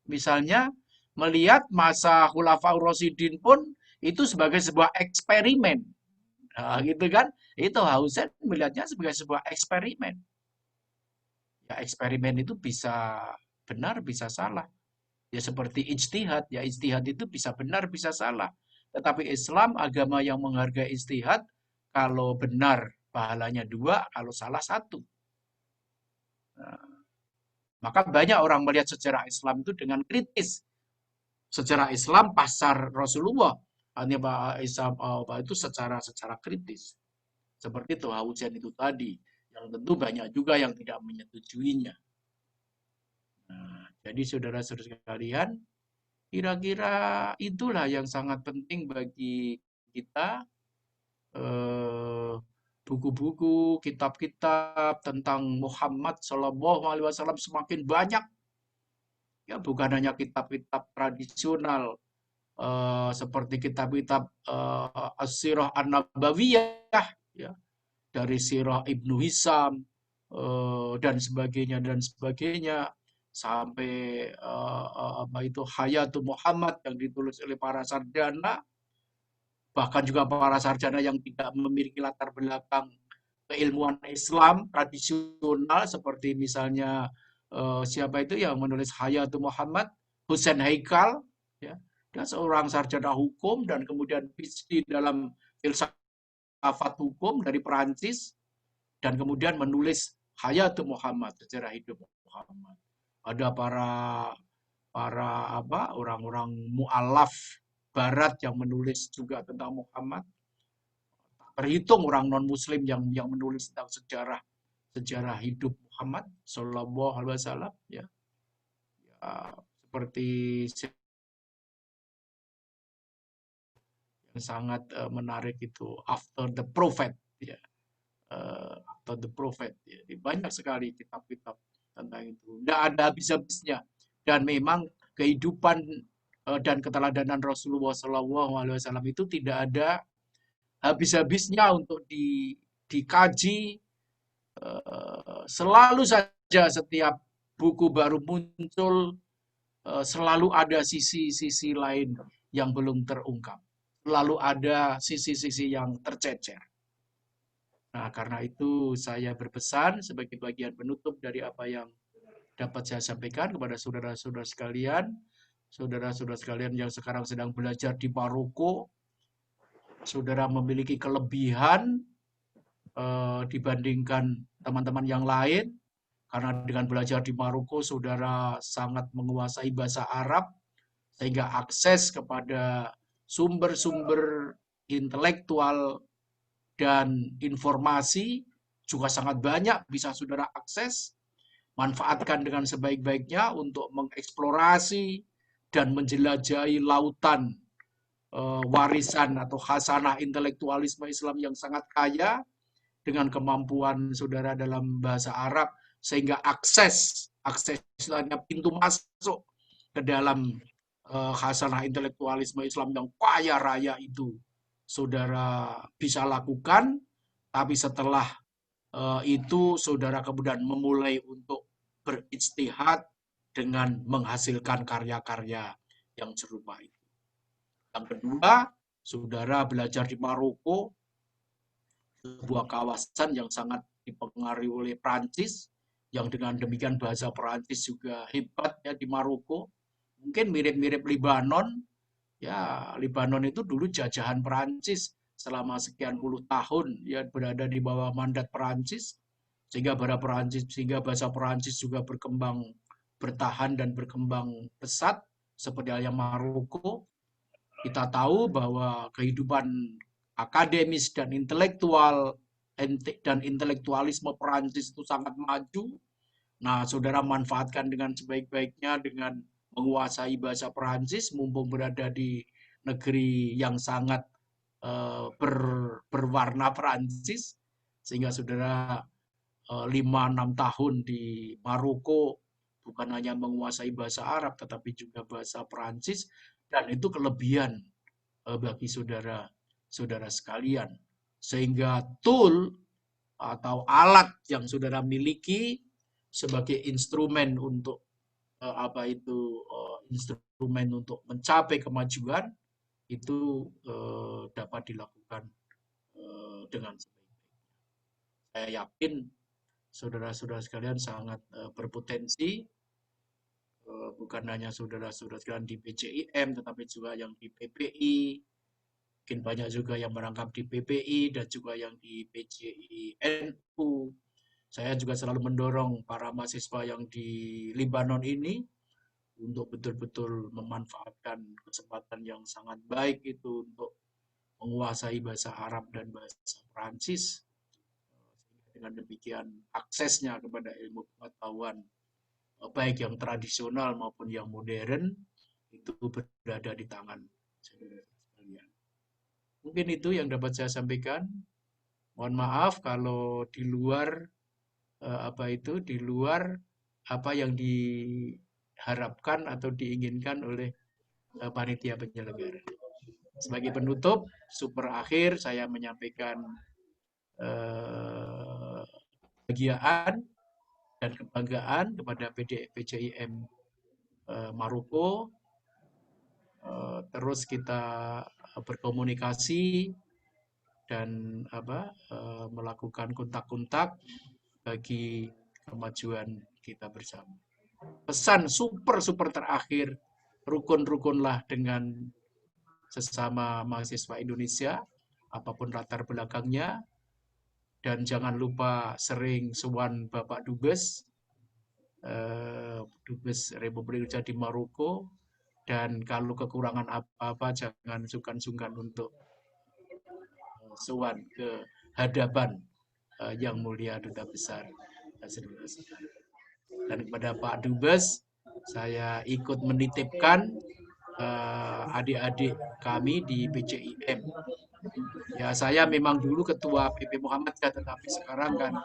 misalnya melihat masa Khulafaur Rasyidin pun itu sebagai sebuah eksperimen. Nah, gitu kan? Itu Hussein melihatnya sebagai sebuah eksperimen. Ya eksperimen itu bisa benar, bisa salah. Ya seperti ijtihad, ya ijtihad itu bisa benar, bisa salah. Tetapi Islam agama yang menghargai ijtihad, kalau benar pahalanya 2, kalau salah 1. Nah, maka banyak orang melihat sejarah Islam itu dengan kritis. Sejarah Islam pasar Rasulullah, hanya Islam itu secara kritis. Seperti Toha Hussein itu tadi, yang tentu banyak juga yang tidak menyetujuinya. Nah, jadi saudara-saudara sekalian, kira-kira itulah yang sangat penting bagi kita. Buku-buku, kitab-kitab tentang Muhammad SAW semakin banyak. Ya, bukan hanya kitab-kitab tradisional seperti kitab-kitab As-Sirah An-Nabawiyah, ya, dari Sirah Ibnu Hisam dan sebagainya sampai Hayatul Muhammad yang ditulis oleh para sarjana, bahkan juga para sarjana yang tidak memiliki latar belakang keilmuan Islam tradisional seperti misalnya siapa itu yang menulis Hayatul Muhammad, Husain Haikal, ya, dia seorang sarjana hukum dan kemudian PhD dalam filsafat hukum dari Perancis dan kemudian menulis Hayatul Muhammad, sejarah hidup Muhammad. Ada para orang-orang mu'alaf Barat yang menulis juga tentang Muhammad. Terhitung orang non-Muslim yang menulis tentang sejarah hidup Muhammad Sallallahu Alaihi Wasallam. Ya, seperti yang sangat menarik itu After the Prophet. Ya, After the Prophet. Ya. Banyak sekali kitab-kitab tentang itu. Tidak ada habis-habisnya. Dan memang kehidupan dan keteladanan Rasulullah SAW itu tidak ada habis-habisnya untuk dikaji. Selalu saja setiap buku baru muncul, selalu ada sisi-sisi lain yang belum terungkap. Selalu ada sisi-sisi yang tercecer. Nah, karena itu saya berpesan sebagai bagian penutup dari apa yang dapat saya sampaikan kepada saudara-saudara sekalian, saudara-saudara sekalian yang sekarang sedang belajar di Maroko, saudara memiliki kelebihan dibandingkan teman-teman yang lain, karena dengan belajar di Maroko, saudara sangat menguasai bahasa Arab, sehingga akses kepada sumber-sumber intelektual dan informasi juga sangat banyak bisa saudara akses. Manfaatkan dengan sebaik-baiknya untuk mengeksplorasi dan menjelajahi lautan warisan atau khasanah intelektualisme Islam yang sangat kaya, dengan kemampuan saudara dalam bahasa Arab, sehingga akses istilahnya pintu masuk ke dalam khasanah intelektualisme Islam yang kaya raya itu saudara bisa lakukan. Tapi setelah itu saudara kemudian memulai untuk berijtihad dengan menghasilkan karya-karya yang serupa itu. Yang kedua, saudara belajar di Maroko, sebuah kawasan yang sangat dipengaruhi oleh Prancis, yang dengan demikian bahasa Prancis juga hebat ya di Maroko. Mungkin mirip-mirip Libanon. Ya, Libanon itu dulu jajahan Prancis selama sekian puluh tahun, ya berada di bawah mandat Prancis, sehingga bahasa Prancis juga berkembang, bertahan dan berkembang pesat seperti halnya Maroko. Kita tahu bahwa kehidupan akademis dan intelektualisme Prancis itu sangat maju. Nah, saudara manfaatkan dengan sebaik-baiknya dengan menguasai bahasa Perancis, mumpung berada di negeri yang sangat berwarna Perancis, sehingga saudara 5-6 tahun di Maroko bukan hanya menguasai bahasa Arab, tetapi juga bahasa Perancis, dan itu kelebihan bagi saudara sekalian. Sehingga tool atau alat yang saudara miliki sebagai instrumen untuk instrumen untuk mencapai kemajuan itu dapat dilakukan dengan sebaik-baiknya. Saya yakin saudara-saudara sekalian sangat berpotensi, bukan hanya saudara-saudara sekalian di PCIM, tetapi juga yang di PPI, mungkin banyak juga yang merangkap di PPI dan juga yang di PCI-NU. Saya juga selalu mendorong para mahasiswa yang di Libanon ini untuk betul-betul memanfaatkan kesempatan yang sangat baik itu untuk menguasai bahasa Arab dan bahasa Prancis. Dengan demikian aksesnya kepada ilmu pengetahuan baik yang tradisional maupun yang modern itu berada di tangan saudara sekalian. Mungkin itu yang dapat saya sampaikan. Mohon maaf kalau di luar di luar apa yang diharapkan atau diinginkan oleh panitia penyelenggara. Sebagai penutup, super akhir saya menyampaikan kebahagiaan dan kebanggaan kepada PCIM Maroko. Terus kita berkomunikasi dan melakukan kontak-kontak bagi kemajuan kita bersama. Pesan super terakhir, rukun-rukunlah dengan sesama mahasiswa Indonesia, apapun latar belakangnya, dan jangan lupa sering sowan Bapak Dubes Republik Indonesia di Maroko, dan kalau kekurangan apa-apa jangan sungkan-sungkan untuk sowan ke hadapan yang mulia Duta Besar. Dan kepada Pak Dubes, saya ikut menitipkan adik-adik kami di PCIM. Ya, saya memang dulu ketua PP Muhammadiyah, tetapi sekarang kan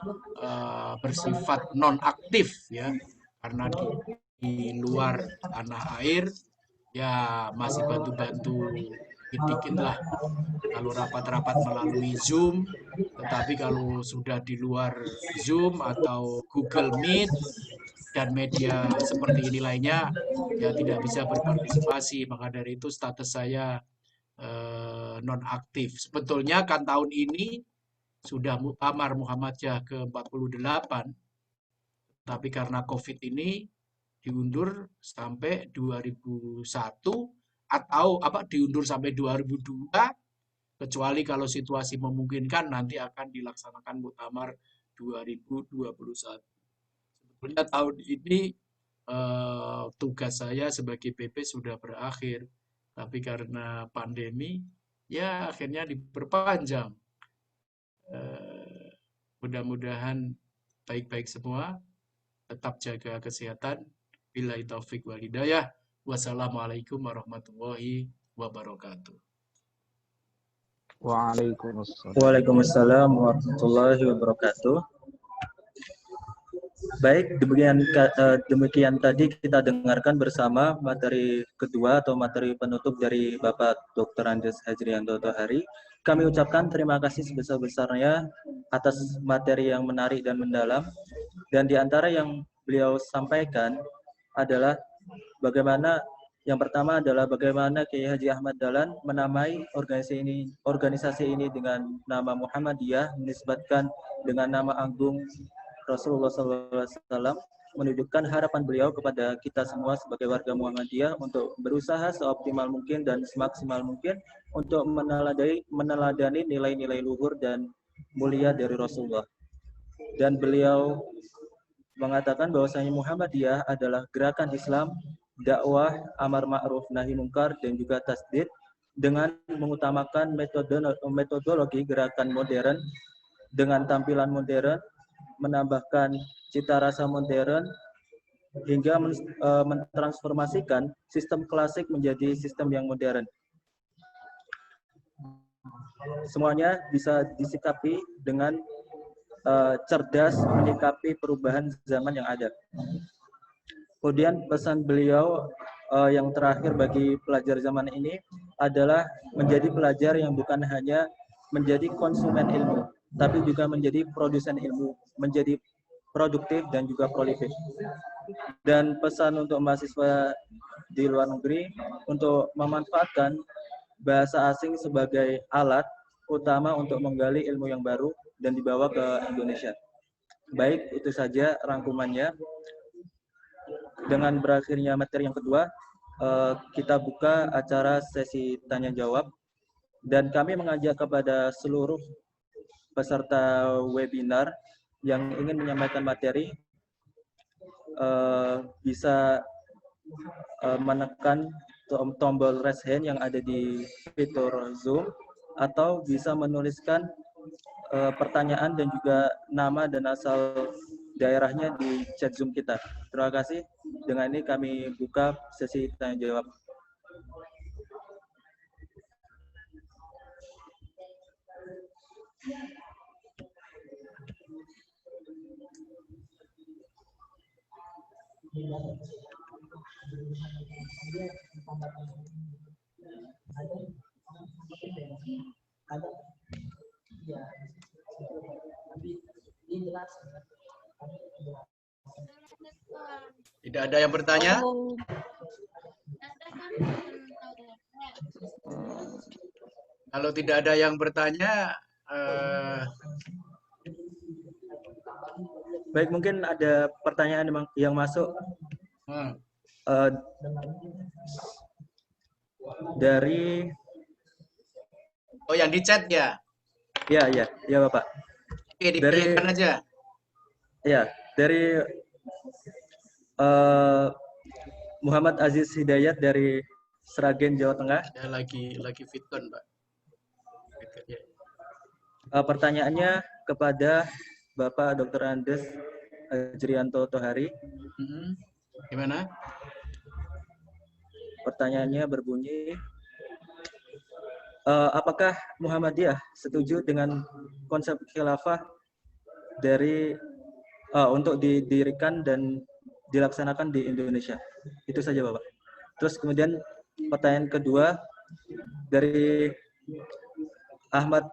bersifat non aktif ya, karena di luar tanah air ya masih bantu-bantu dikit-dikit lah. Kalau rapat-rapat melalui Zoom, tetapi kalau sudah di luar Zoom atau Google Meet dan media seperti ini lainnya, ya tidak bisa berpartisipasi. Maka dari itu status saya nonaktif. Sebetulnya kan tahun ini sudah Muktamar Muhammadiyah ke-48, tapi karena COVID ini diundur sampai 2001 atau diundur sampai 2002, kecuali kalau situasi memungkinkan nanti akan dilaksanakan Muktamar 2021. Sebetulnya tahun ini tugas saya sebagai PP sudah berakhir, tapi karena pandemi ya akhirnya diperpanjang. Mudah-mudahan baik-baik semua, tetap jaga kesehatan. Billahi taufik wal hidayah. Wassalamualaikum warahmatullahi wabarakatuh. Waalaikumsalam. Waalaikumsalam warahmatullahi wabarakatuh. Baik, demikian tadi kita dengarkan bersama materi kedua atau materi penutup dari Bapak Dr. Andes Hajrianto Tohari. Kami ucapkan terima kasih sebesar-besarnya atas materi yang menarik dan mendalam. Dan di antara yang beliau sampaikan adalah yang pertama adalah bagaimana Kiai Haji Ahmad Dahlan menamai organisasi ini dengan nama Muhammadiyah, menisbatkan dengan nama agung Rasulullah SAW, menunjukkan harapan beliau kepada kita semua sebagai warga Muhammadiyah untuk berusaha seoptimal mungkin dan semaksimal mungkin untuk meneladani nilai-nilai luhur dan mulia dari Rasulullah. Dan beliau mengatakan bahwasanya Muhammadiyah adalah gerakan Islam, dakwah, amar ma'ruf nahi mungkar, dan juga tasdid dengan mengutamakan metodologi gerakan modern dengan tampilan modern, menambahkan cita rasa modern, hingga mentransformasikan sistem klasik menjadi sistem yang modern. Semuanya bisa disikapi dengan cerdas menyikapi perubahan zaman yang ada. Kemudian pesan beliau yang terakhir bagi pelajar zaman ini adalah menjadi pelajar yang bukan hanya menjadi konsumen ilmu, tapi juga menjadi produsen ilmu, menjadi produktif dan juga prolific. Dan pesan untuk mahasiswa di luar negeri untuk memanfaatkan bahasa asing sebagai alat utama untuk menggali ilmu yang baru dan dibawa ke Indonesia. Baik, itu saja rangkumannya. Dengan berakhirnya materi yang kedua, kita buka acara sesi tanya-jawab. Dan kami mengajak kepada seluruh peserta webinar yang ingin menyampaikan materi, bisa menekan tombol raise hand yang ada di fitur Zoom, atau bisa menuliskan pertanyaan dan juga nama dan asal daerahnya di chat Zoom kita. Terima kasih. Dengan ini kami buka sesi tanya-jawab. Tidak ada yang bertanya? Kalau tidak ada yang bertanya, Baik, mungkin ada pertanyaan yang masuk dari yang di chat ya? Ya Bapak. Oke, dipilihkan aja. Ya, dari Muhammad Aziz Hidayat dari Sragen, Jawa Tengah. Ya, lagi fitcon, Pak. Pertanyaannya kepada Bapak Dr. Andes Hajrianto Tohari. Gimana? Pertanyaannya berbunyi, apakah Muhammadiyah setuju dengan konsep khilafah dari untuk didirikan dan dilaksanakan di Indonesia? Itu saja Bapak. Terus kemudian pertanyaan kedua dari Ahmad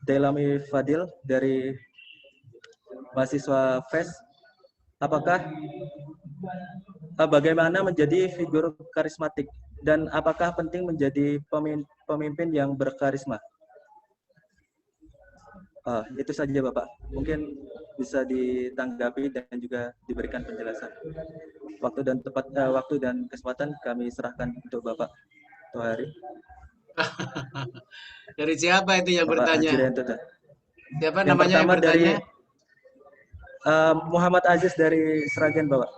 Delami Fadil dari mahasiswa FES. Apakah bagaimana menjadi figur karismatik dan apakah penting menjadi pemimpin yang berkarisma? Itu saja Bapak. Mungkin bisa ditanggapi dan juga diberikan penjelasan. Waktu dan kesempatan kami serahkan untuk Bapak Tohari. Dari siapa itu yang Bapak bertanya? Hajirianto. Siapa Yang namanya yang pertama bertanya? dari Muhammad Aziz dari Sragen, Bapak.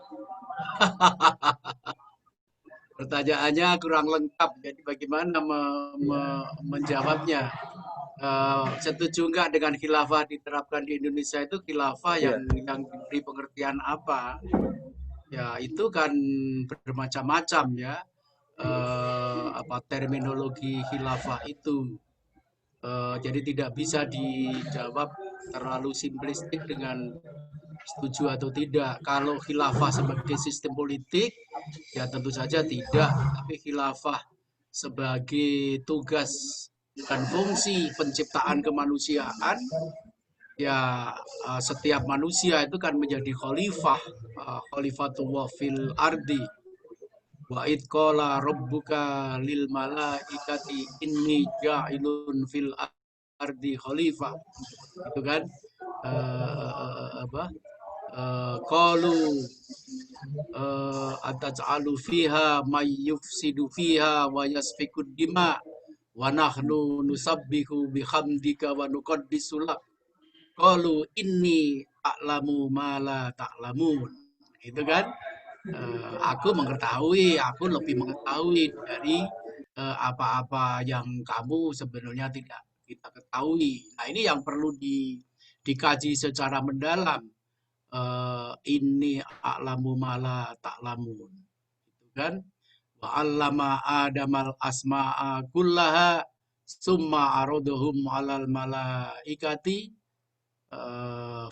Pertanyaannya kurang lengkap, jadi bagaimana menjawabnya? Setuju nggak dengan khilafah diterapkan di Indonesia itu khilafah Iya. yang diberi pengertian apa? Ya itu kan bermacam-macam ya. Terminologi khilafah itu. Jadi tidak bisa dijawab terlalu simplistik dengan setuju atau tidak. Kalau khilafah sebagai sistem politik, ya tentu saja tidak. Tapi khilafah sebagai tugas dan fungsi penciptaan kemanusiaan, ya setiap manusia itu kan menjadi khalifah, khalifatullah fil ardi. Wa id qala rabbuka lil malaikati inni ja'ilun fil ardi khalifah. Itu kan qalu ataj'alu fiha may yufsidu fiha wa yasfikud dima wa nahnu nusabbihu bihamdika wa nuqaddisu lak. Qalu inni a'lamu ma la ta'lamun. Itu kan aku lebih mengetahui dari apa-apa yang kamu sebenarnya tidak kita ketahui. Nah, ini yang perlu dikaji secara mendalam. Ini a'lamu ma la ta'lamun. Itu kan? Wa 'allama Adamal asma'a kullaha summa aradahum 'alal malaikati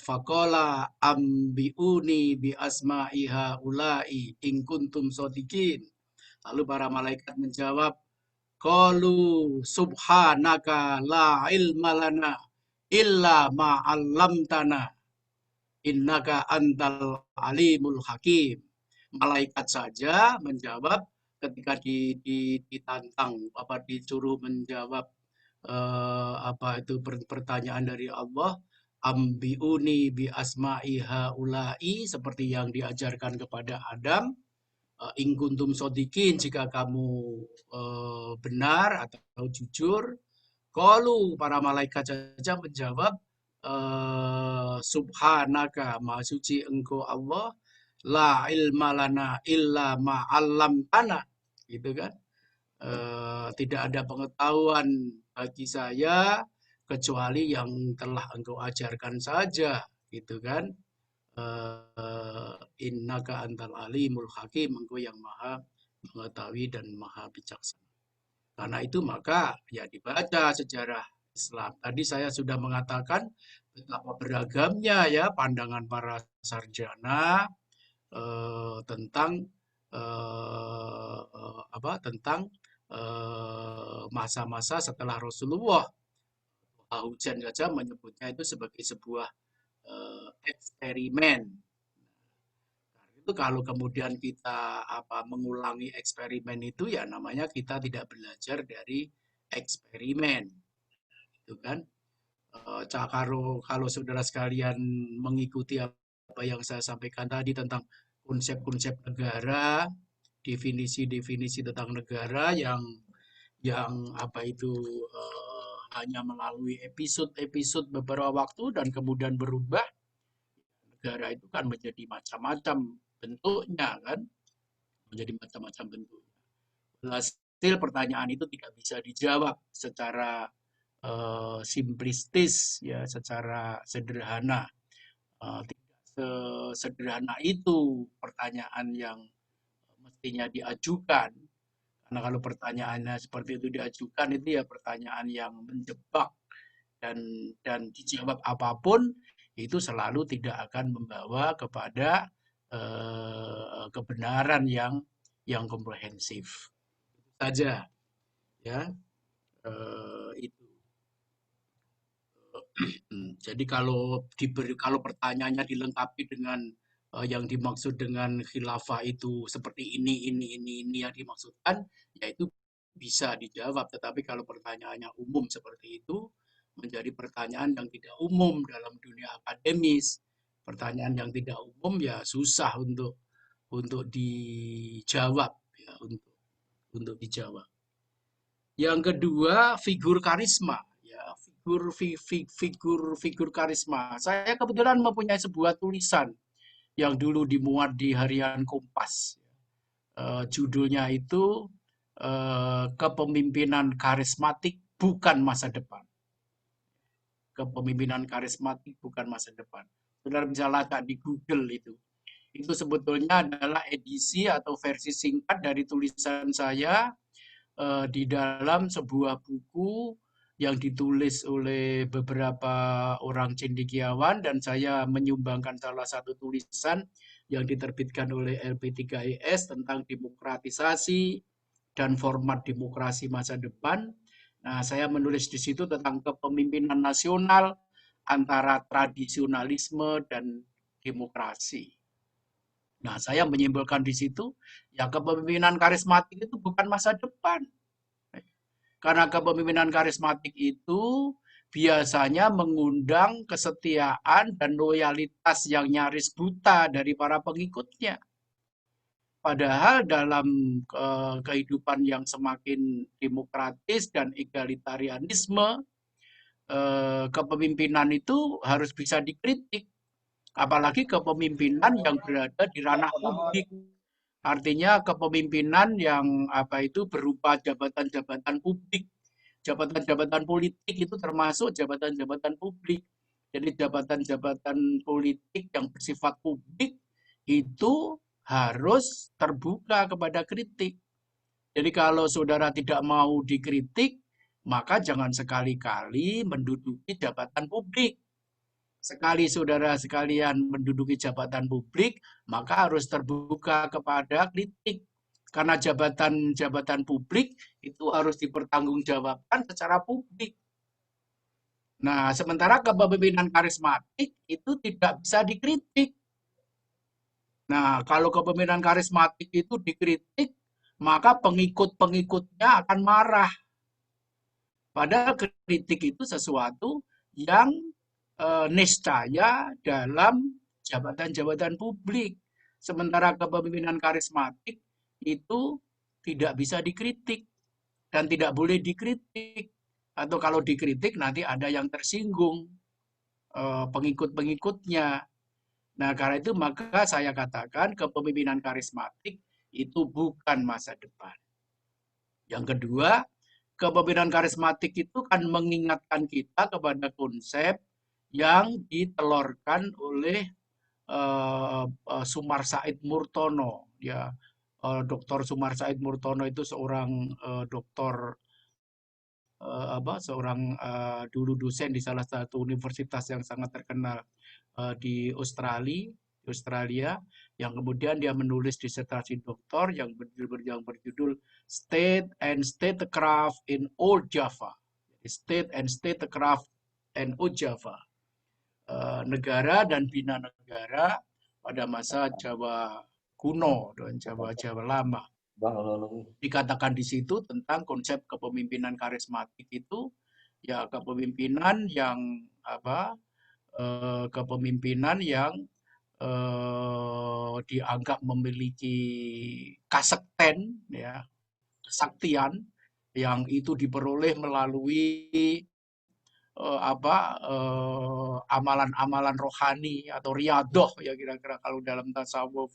faqala ambiuni bi asma'iha ulai in kuntum shodiqin. Lalu para malaikat menjawab, qalu subhanaka la ilma lana illa ma 'allamtana innaka antal alimul hakim. Malaikat saja menjawab ketika ditantang disuruh menjawab pertanyaan dari Allah, ambiuni bi asma'i haula'i, seperti yang diajarkan kepada Adam, in kuntum shodiqin, jika kamu benar atau jujur. Qalu, para malaikat saja menjawab, subhanaka, maha suci engkau Allah, la ilma lana illa ma 'allamtana. Gitu kan? Tidak ada pengetahuan bagi saya kecuali yang telah engkau ajarkan saja, gitu kan? Innaka antal alimul hakim, engkau yang maha mengetahui dan maha bijaksana. Karena itu maka ya dibaca sejarah Islam. Tadi saya sudah mengatakan betapa beragamnya ya pandangan para sarjana tentang masa-masa setelah Rasulullah. Hujan saja menyebutnya itu sebagai sebuah eksperimen. Itu kalau kemudian kita mengulangi eksperimen itu, ya namanya kita tidak belajar dari eksperimen, itu kan? Kalau saudara sekalian mengikuti apa yang saya sampaikan tadi tentang konsep-konsep negara, definisi-definisi tentang negara yang hanya melalui episode beberapa waktu dan kemudian berubah. Negara itu kan menjadi macam-macam bentuknya kan, menjadi macam-macam bentuknya. Hasil pertanyaan itu tidak bisa dijawab secara simplistis ya, secara sederhana. Tidak sesederhana itu pertanyaan yang mestinya diajukan. Karena kalau pertanyaannya seperti itu diajukan, itu ya pertanyaan yang menjebak, dan dijawab apapun itu selalu tidak akan membawa kepada kebenaran yang komprehensif. saja, ya. Itu. Jadi kalau kalau pertanyaannya dilengkapi dengan yang dimaksud dengan khilafah itu seperti ini yang dimaksudkan, ya itu bisa dijawab. Tetapi kalau pertanyaannya umum seperti itu, menjadi pertanyaan yang tidak umum dalam dunia akademis. Pertanyaan yang tidak umum ya susah untuk dijawab, ya, untuk dijawab. Yang kedua, figur karisma, ya, figur karisma. Saya kebetulan mempunyai sebuah tulisan yang dulu dimuat di harian Kompas. Judulnya itu Kepemimpinan Karismatik Bukan Masa Depan. Kepemimpinan karismatik bukan masa depan. Saudara bisa lacak di Google itu. Itu sebetulnya adalah edisi atau versi singkat dari tulisan saya di dalam sebuah buku yang ditulis oleh beberapa orang cendekiawan, dan saya menyumbangkan salah satu tulisan yang diterbitkan oleh LP3IS tentang demokratisasi dan format demokrasi masa depan. Nah, saya menulis di situ tentang kepemimpinan nasional antara tradisionalisme dan demokrasi. Nah, saya menyimpulkan di situ, ya kepemimpinan karismatik itu bukan masa depan. Karena kepemimpinan karismatik itu biasanya mengundang kesetiaan dan loyalitas yang nyaris buta dari para pengikutnya. Padahal dalam kehidupan yang semakin demokratis dan egalitarianisme, kepemimpinan itu harus bisa dikritik. Apalagi kepemimpinan yang berada di ranah publik. Artinya kepemimpinan yang berupa jabatan-jabatan publik. Jabatan-jabatan politik itu termasuk jabatan-jabatan publik. Jadi jabatan-jabatan politik yang bersifat publik itu harus terbuka kepada kritik. Jadi kalau saudara tidak mau dikritik, maka jangan sekali-kali menduduki jabatan publik. Sekali saudara sekalian menduduki jabatan publik, maka harus terbuka kepada kritik. Karena jabatan-jabatan publik itu harus dipertanggungjawabkan secara publik. Nah, sementara kepemimpinan karismatik itu tidak bisa dikritik. Nah, kalau kepemimpinan karismatik itu dikritik, maka pengikut-pengikutnya akan marah. Padahal kritik itu sesuatu yang niscaya dalam jabatan-jabatan publik. Sementara kepemimpinan karismatik itu tidak bisa dikritik dan tidak boleh dikritik. Atau kalau dikritik nanti ada yang tersinggung, pengikut-pengikutnya. Nah, karena itu maka saya katakan kepemimpinan karismatik itu bukan masa depan. Yang kedua, kepemimpinan karismatik itu kan mengingatkan kita kepada konsep yang ditelurkan oleh Sumar Said Murtono. Ya, Dr. Sumar Said Murtono itu seorang doktor seorang dulu dosen di salah satu universitas yang sangat terkenal di Australia, yang kemudian dia menulis disertasi doktor yang berjudul State and Statecraft in Old Java. State and Statecraft in Old Java. Negara dan bina negara pada masa Jawa kuno dan Jawa lama. Dikatakan di situ tentang konsep kepemimpinan karismatik itu, ya kepemimpinan yang dianggap memiliki kasekten, ya, kesaktian yang itu diperoleh melalui amalan-amalan rohani atau riadoh, ya kira-kira kalau dalam tasawuf.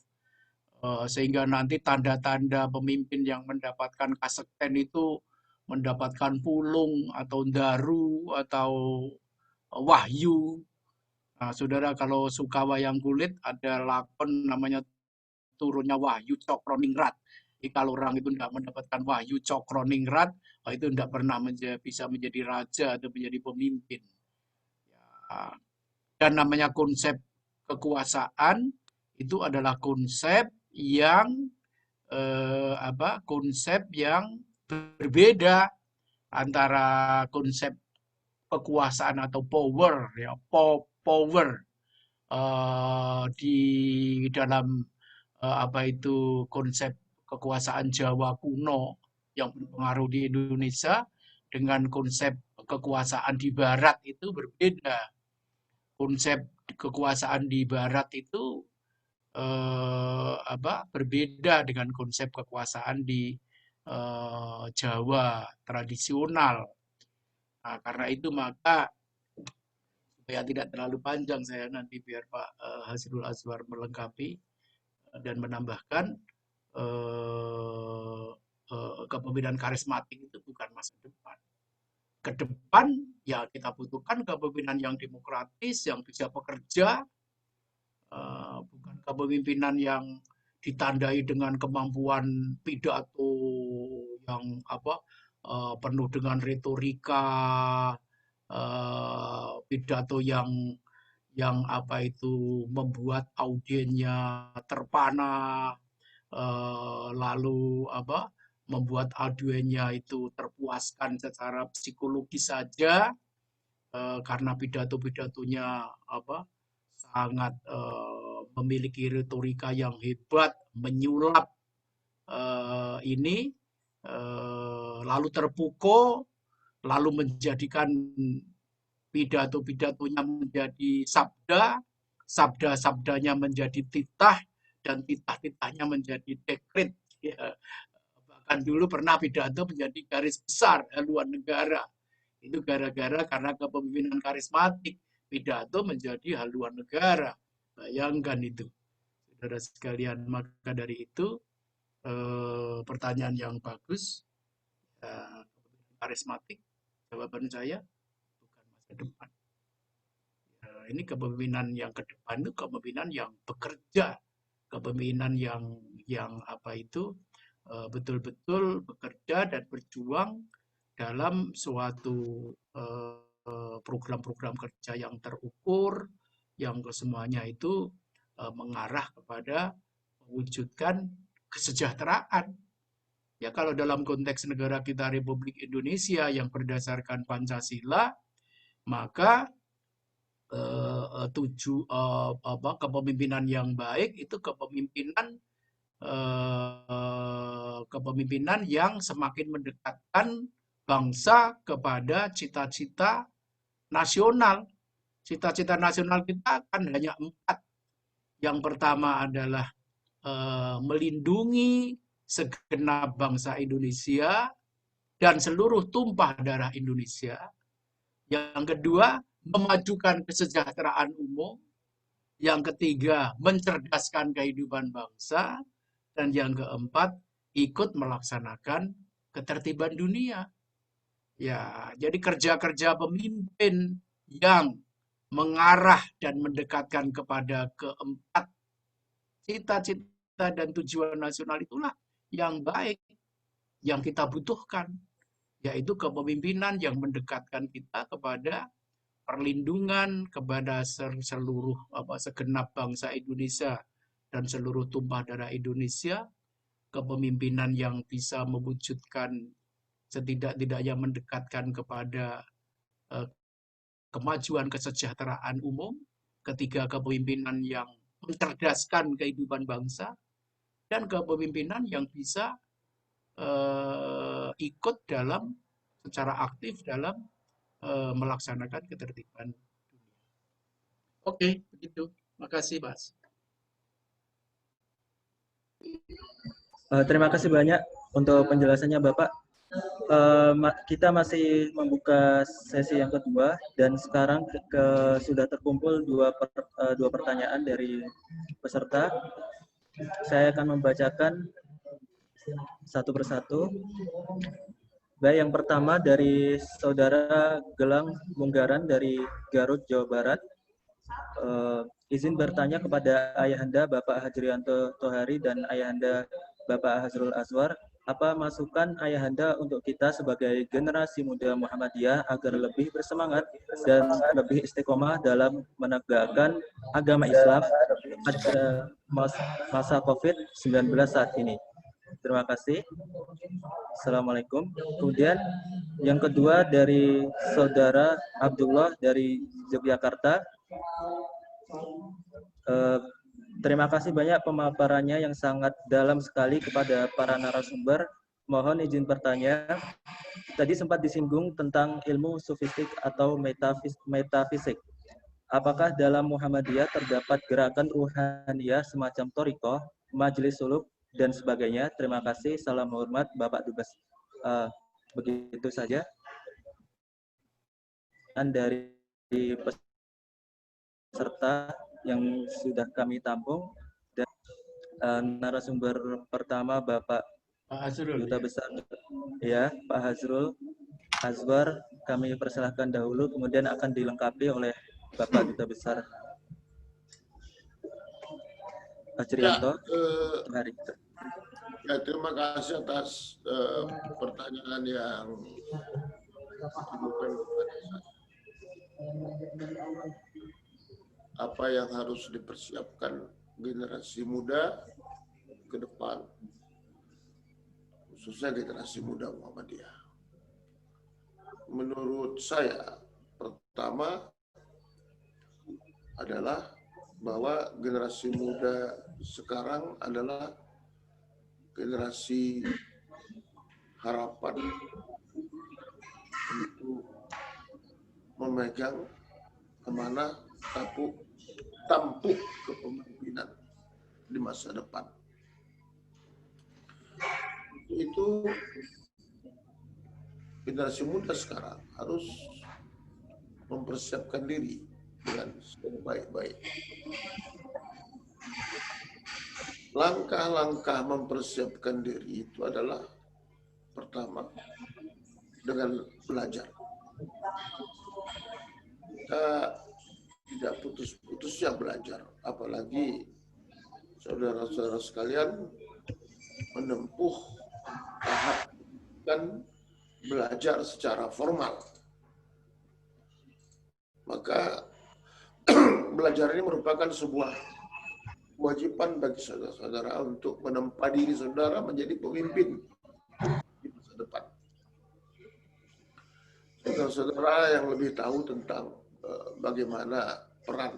Sehingga nanti tanda-tanda pemimpin yang mendapatkan kasekten itu mendapatkan pulung atau daru atau wahyu. Nah, saudara kalau suka wayang kulit ada lakon namanya turunnya wahyu Cokroningrat. Jadi kalau orang itu tidak mendapatkan wahyu Cokroningrat, itu tidak pernah bisa menjadi raja atau menjadi pemimpin. Ya. Dan namanya konsep kekuasaan itu adalah konsep yang berbeda antara konsep kekuasaan atau power, ya, power di dalam apa itu konsep kekuasaan Jawa kuno yang berpengaruh di Indonesia dengan konsep kekuasaan di Barat itu berbeda. Konsep kekuasaan di Barat itu berbeda dengan konsep kekuasaan di Jawa tradisional. Nah, karena itu maka supaya tidak terlalu panjang saya nanti biar Pak Hasrul Azwar melengkapi dan menambahkan kepemimpinan karismatik itu bukan masa depan. Ke depan ya kita butuhkan kepemimpinan yang demokratis, yang bisa bekerja, bukan kepemimpinan yang ditandai dengan kemampuan pidato yang penuh dengan retorika, pidato yang membuat audiennya terpana, lalu membuat audiennya itu terpuaskan secara psikologis saja karena pidato-pidatonya sangat memiliki retorika yang hebat, menyulap lalu terpukul, lalu menjadikan pidato-pidatonya menjadi sabda, sabda-sabdanya menjadi titah, dan titah-titahnya menjadi dekret. Ya. Bahkan dulu pernah pidato menjadi garis besar haluan negara. Itu gara-gara karena kepemimpinan karismatik, pidato menjadi haluan negara. Bayangkan itu, saudara sekalian. Maka dari itu, pertanyaan yang bagus, karismatik, jawaban saya bukan masa depan. Ini kepemimpinan yang ke depan itu kepemimpinan yang bekerja, kepemimpinan yang betul-betul bekerja dan berjuang dalam suatu program-program kerja yang terukur, yang kesemuanya itu mengarah kepada mewujudkan kesejahteraan. Ya, kalau dalam konteks negara kita Republik Indonesia yang berdasarkan Pancasila, maka kepemimpinan yang baik itu kepemimpinan yang semakin mendekatkan bangsa kepada cita-cita nasional. Cita-cita nasional kita kan hanya 4. Yang pertama adalah melindungi segenap bangsa Indonesia dan seluruh tumpah darah Indonesia. Yang kedua, memajukan kesejahteraan umum. Yang ketiga, mencerdaskan kehidupan bangsa. Dan yang keempat, ikut melaksanakan ketertiban dunia. Ya, jadi kerja-kerja pemimpin yang mengarah dan mendekatkan kepada keempat cita-cita dan tujuan nasional itulah yang baik, yang kita butuhkan, yaitu kepemimpinan yang mendekatkan kita kepada perlindungan kepada seluruh segenap bangsa Indonesia dan seluruh tumpah darah Indonesia, kepemimpinan yang bisa mewujudkan setidak-tidaknya mendekatkan kepada kemajuan kesejahteraan umum, ketiga kepemimpinan yang mencerdaskan kehidupan bangsa, dan kepemimpinan yang bisa ikut dalam secara aktif dalam melaksanakan ketertiban dunia. Oke, begitu. Makasih, Mas. Terima kasih banyak untuk penjelasannya, Bapak. Kita masih membuka sesi yang kedua dan sekarang sudah terkumpul dua pertanyaan dari peserta. Saya akan membacakan satu persatu. Baik, yang pertama dari Saudara Gelang Munggaran dari Garut, Jawa Barat. Izin bertanya kepada Ayahanda Bapak Hajrianto Tohari dan Ayahanda Bapak Hasrul Azwar, apa masukan Ayahanda untuk kita sebagai generasi muda Muhammadiyah agar lebih bersemangat dan lebih istiqomah dalam menegakkan agama Islam pada masa COVID-19 saat ini? terima kasih. Assalamualaikum. Kemudian yang kedua dari Saudara Abdullah dari Yogyakarta. Terima kasih banyak pemaparannya yang sangat dalam sekali kepada para narasumber. Mohon izin bertanya. Tadi sempat disinggung tentang ilmu sofistik atau metafisik. Apakah dalam Muhammadiyah terdapat gerakan ruhaniyah semacam thariqah, majelis suluk, dan sebagainya? Terima kasih. Salam hormat Bapak Dubes. Begitu saja. Dan dari peserta yang sudah kami tampung, dan narasumber pertama Bapak Pak Azrul. Duta Besar, ya Pak Hazrul Azwar, kami persilahkan dahulu, kemudian akan dilengkapi oleh Bapak Duta Besar Hajrianto. Terima kasih atas pertanyaan yang ditujukan kepada saya. Apa yang harus dipersiapkan generasi muda ke depan, khususnya generasi muda Muhammadiyah. Menurut saya, pertama adalah bahwa generasi muda sekarang adalah generasi harapan untuk memegang amanah tampuk kepemimpinan di masa depan. Itu generasi muda sekarang harus mempersiapkan diri dengan sebaik-baik. Langkah-langkah mempersiapkan diri itu adalah pertama dengan belajar. Kita tidak putus-putusnya belajar, apalagi saudara-saudara sekalian menempuh tahap dan belajar secara formal. Maka belajar ini merupakan sebuah kewajiban bagi saudara-saudara untuk menempa diri saudara menjadi pemimpin di masa depan. Saudara-saudara yang lebih tahu tentang bagaimana peran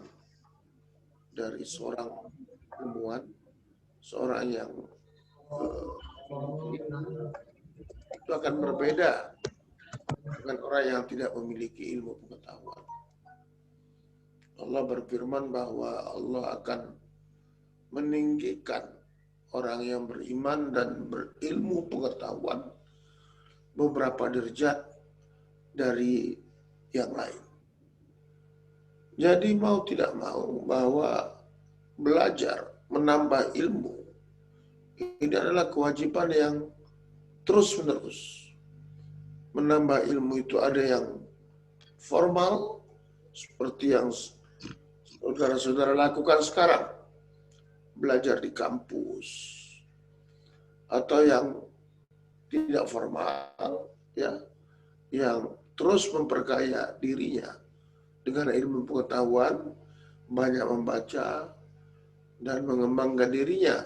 dari seorang ilmuwan, seorang yang itu akan berbeda dengan orang yang tidak memiliki ilmu pengetahuan. Allah berfirman bahwa Allah akan meninggikan orang yang beriman dan berilmu pengetahuan beberapa derajat dari yang lain. Jadi mau tidak mau bahwa belajar, menambah ilmu, ini adalah kewajiban yang terus-menerus. Menambah ilmu itu ada yang formal, seperti yang saudara-saudara lakukan sekarang, belajar di kampus, atau yang tidak formal, ya, yang terus memperkaya dirinya dengan ilmu pengetahuan, banyak membaca dan mengembangkan dirinya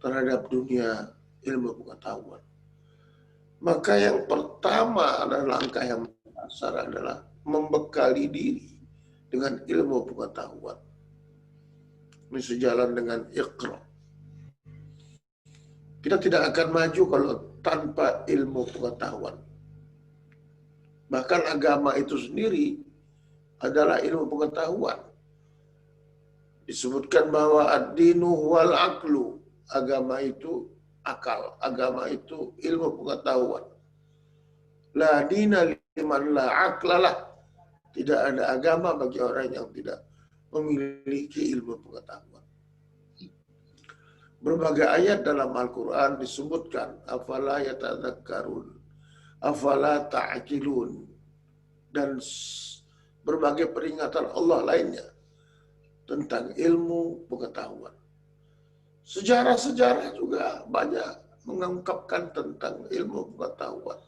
terhadap dunia ilmu pengetahuan. Maka yang pertama adalah langkah yang dasar adalah membekali diri dengan ilmu pengetahuan. Ini sejalan dengan Iqra. Kita tidak akan maju kalau tanpa ilmu pengetahuan. Bahkan agama itu sendiri adalah ilmu pengetahuan. Disebutkan bahwa ad-dinu wal aqlu, agama itu akal, agama itu ilmu pengetahuan. La dina liman la aqlalah. Tidak ada agama bagi orang yang tidak memiliki ilmu pengetahuan. Berbagai ayat dalam Al-Quran disebutkan afala yatadzakkarun, afala ta'qilun, dan berbagai peringatan Allah lainnya tentang ilmu pengetahuan. Sejarah-sejarah juga banyak mengungkapkan tentang ilmu pengetahuan.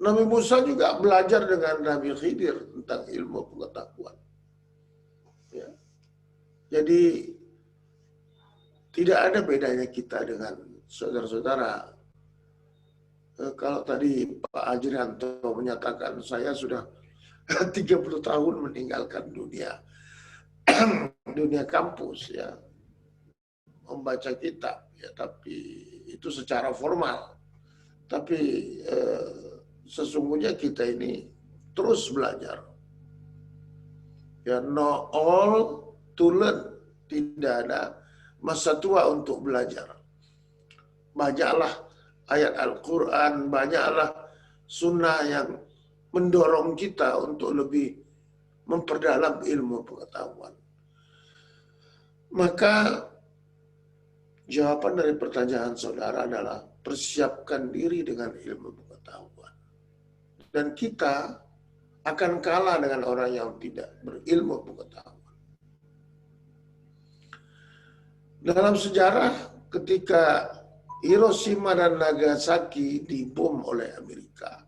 Nabi Musa juga belajar dengan Nabi Khidir tentang ilmu pengetahuan. Ya. Jadi Tidak ada bedanya kita dengan saudara-saudara. Kalau tadi Pak Ajrianto menyatakan saya sudah 30 tahun meninggalkan dunia kampus ya, membaca kitab ya, tapi itu secara formal. Tapi sesungguhnya kita ini terus belajar. Ya, no all to learn. Tidak ada masa tua untuk belajar. Banyaklah ayat Al-Quran, banyaklah sunnah yang mendorong kita untuk lebih memperdalam ilmu pengetahuan. Maka jawaban dari pertanyaan saudara adalah persiapkan diri dengan ilmu pengetahuan. Dan kita akan kalah dengan orang yang tidak berilmu pengetahuan. Dalam sejarah ketika Hiroshima dan Nagasaki dibom oleh Amerika,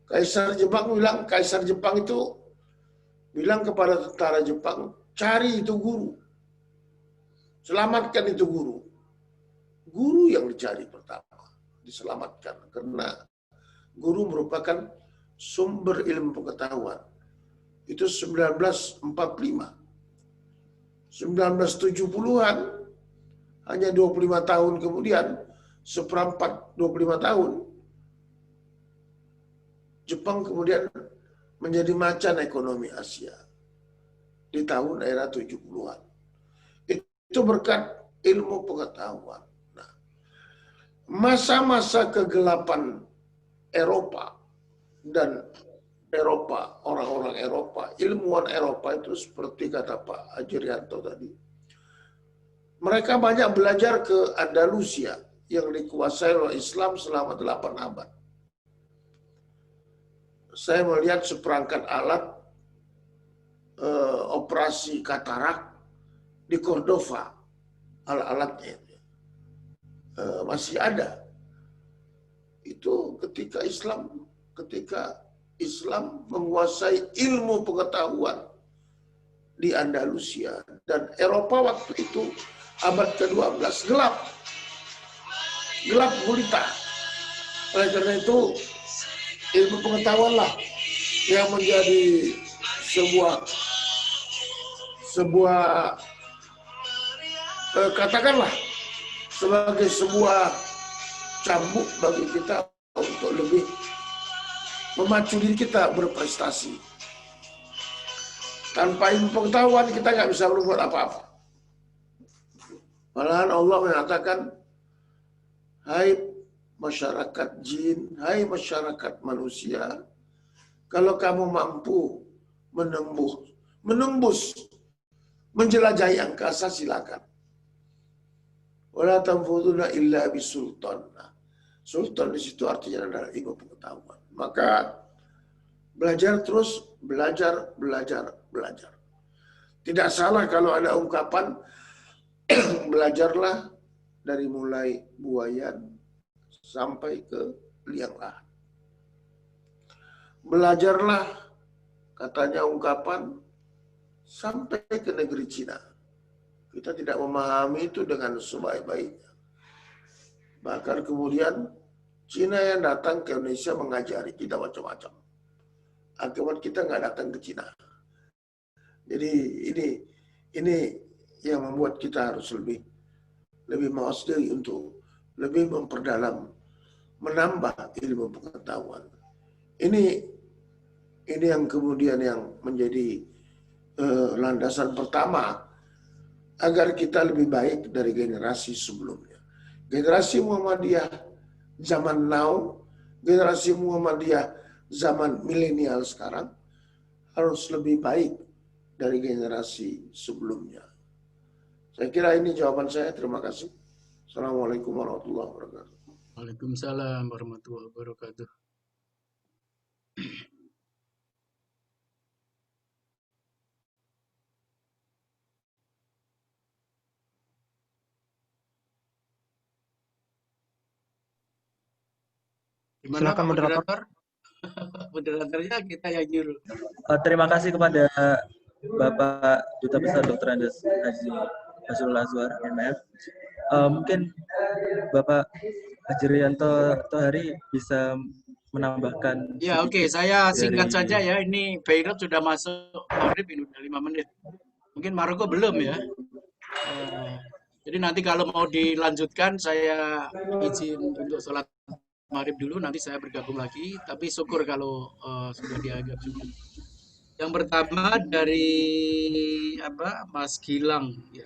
Kaisar Jepang itu bilang kepada tentara Jepang, cari itu guru. Selamatkan itu guru. Guru yang dicari pertama, diselamatkan. Karena guru merupakan sumber ilmu pengetahuan. Itu 1945. 1970-an, hanya 25 tahun kemudian, seperempat 25 tahun, Jepang kemudian menjadi macan ekonomi Asia di tahun era 70-an. Itu berkat ilmu pengetahuan. Nah, masa-masa kegelapan Eropa dan orang-orang Eropa, ilmuwan Eropa itu seperti kata Pak Ajrianto tadi, mereka banyak belajar ke Andalusia yang dikuasai oleh Islam selama 8 abad. Saya melihat seperangkat alat operasi katarak di Cordova, alat-alatnya masih ada. Itu ketika Islam menguasai ilmu pengetahuan di Andalusia, dan Eropa waktu itu abad ke-12 gelap gulita. Oleh karena itu ilmu pengetahuanlah yang menjadi sebuah katakanlah sebagai sebuah cambuk bagi kita untuk lebih memacu diri kita berprestasi. Tanpa ilmu pengetahuan kita nggak bisa berbuat apa-apa. Malahan Allah mengatakan, hai masyarakat jin, hai masyarakat manusia, kalau kamu mampu menembus, menjelajahi angkasa, silakan. Wala tanfuduna illa bisultan. Sultan di situ artinya adalah ilmu pengetahuan. Maka belajar terus, belajar. Tidak salah kalau ada ungkapan belajarlah dari mulai buayan sampai ke liang lahat. Belajarlah, katanya ungkapan, sampai ke negeri Cina. Kita tidak memahami itu dengan sebaik-baiknya. Bahkan kemudian Cina yang datang ke Indonesia mengajari kita macam-macam. Akibat kita nggak datang ke Cina. Jadi ini yang membuat kita harus lebih mawas diri untuk lebih memperdalam, menambah ilmu pengetahuan. Ini yang kemudian yang menjadi landasan pertama agar kita lebih baik dari generasi sebelumnya. Generasi Muhammadiyah zaman now, generasi Muhammadiyah zaman milenial sekarang harus lebih baik dari generasi sebelumnya. Saya kira ini jawaban saya. Terima kasih. Assalamualaikum warahmatullahi wabarakatuh. Waalaikumsalam warahmatullahi wabarakatuh. Gimana Silakan, moderator. Moderatornya kita yang nyuruh. Terima kasih kepada Bapak Duta Besar Dr. Andes Haji Azrul Azwar, MF. Mungkin Bapak Hajrianto Tohari bisa menambahkan Ya, oke, sedikit saya singkat dari saja ya. Ini Beirut sudah masuk maghrib, ini udah 5 menit. Mungkin Maroko belum ya. Eh, jadi nanti kalau mau dilanjutkan, saya izin untuk sholat maghrib dulu. Nanti saya bergabung lagi. Tapi syukur kalau sudah dianggap juga. Yang pertama dari apa, Mas Gilang, ya,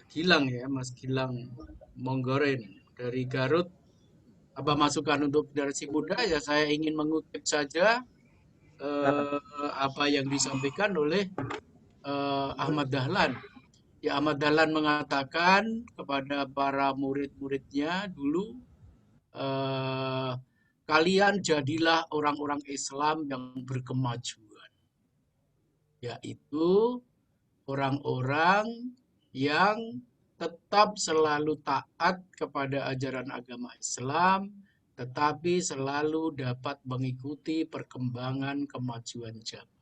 Mas Gilang Monggoren dari Garut. Apa masukan untuk generasi muda? Ya, saya ingin mengutip saja apa yang disampaikan oleh Ahmad Dahlan. Ya, Ahmad Dahlan mengatakan kepada para murid-muridnya dulu, eh, kalian jadilah orang-orang Islam yang berkemajuan, yaitu orang-orang yang tetap selalu taat kepada ajaran agama Islam, tetapi selalu dapat mengikuti perkembangan kemajuan zaman.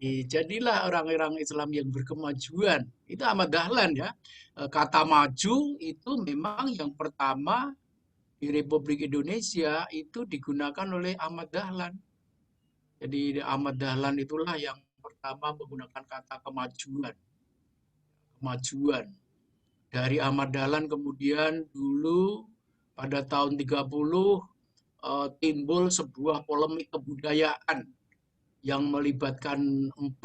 Jadilah orang-orang Islam yang berkemajuan. Itu Ahmad Dahlan ya. Kata maju itu memang yang pertama di Republik Indonesia itu digunakan oleh Ahmad Dahlan. Jadi Ahmad Dahlan itulah yang pertama menggunakan kata kemajuan. Kemajuan. Dari Ahmad Dahlan kemudian dulu pada tahun 30 timbul sebuah polemik kebudayaan yang melibatkan 4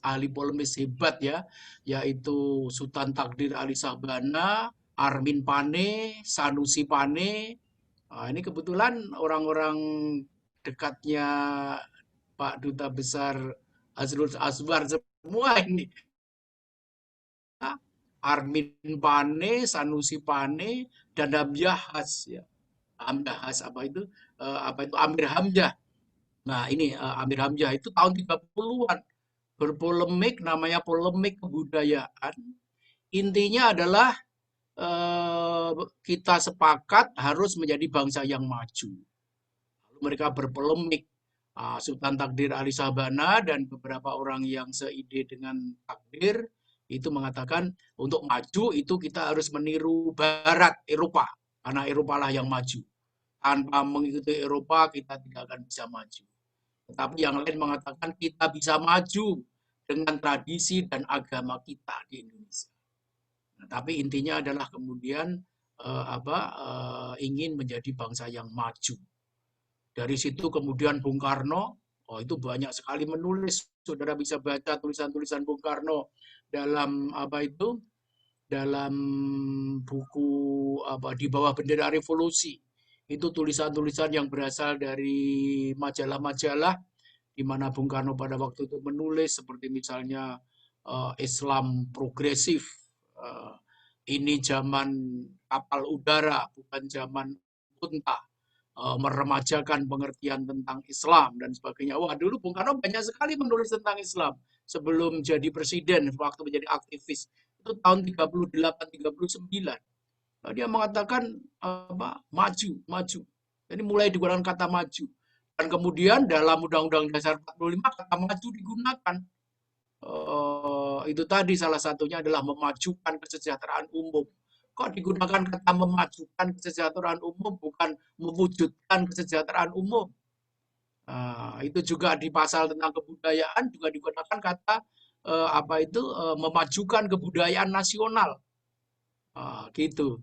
ahli polemis hebat ya, yaitu Sultan Takdir Ali Sabana, Armin Pane, Sanusi Pane. Nah, ini kebetulan orang-orang dekatnya Pak Duta Besar Azrul Aswar semua ini. Armin Pane, Sanusi Pane, dan Hamjahas ya. Hamjahas apa itu Amir Hamzah. Nah, ini Amir Hamzah itu tahun 30-an berpolemik, namanya polemik kebudayaan. Intinya adalah kita sepakat harus menjadi bangsa yang maju. Lalu mereka berpolemik. Sultan Takdir Ali Sabana dan beberapa orang yang seide dengan Takdir itu mengatakan untuk maju itu kita harus meniru Barat, Eropa. Karena Eropa lah yang maju. Tanpa mengikuti Eropa kita tidak akan bisa maju. Tetapi yang lain mengatakan kita bisa maju dengan tradisi dan agama kita di Indonesia. Nah, tapi intinya adalah kemudian ingin menjadi bangsa yang maju. Dari situ kemudian Bung Karno, itu banyak sekali menulis. Saudara bisa baca tulisan-tulisan Bung Karno dalam dalam buku di bawah bendera revolusi. Itu tulisan-tulisan yang berasal dari majalah-majalah di mana Bung Karno pada waktu itu menulis seperti misalnya Islam progresif, ini zaman kapal udara bukan zaman unta, meremajakan pengertian tentang Islam dan sebagainya. Wah, dulu Bung Karno banyak sekali menulis tentang Islam sebelum jadi presiden, waktu menjadi aktivis. Itu tahun 38-39. Dia mengatakan maju. Jadi mulai digunakan kata maju. Dan kemudian dalam Undang-Undang Dasar 45 kata maju digunakan. Itu tadi salah satunya adalah memajukan kesejahteraan umum. Kok digunakan kata memajukan kesejahteraan umum, bukan mewujudkan kesejahteraan umum. Itu juga di pasal tentang kebudayaan juga digunakan kata memajukan kebudayaan nasional. Gitu.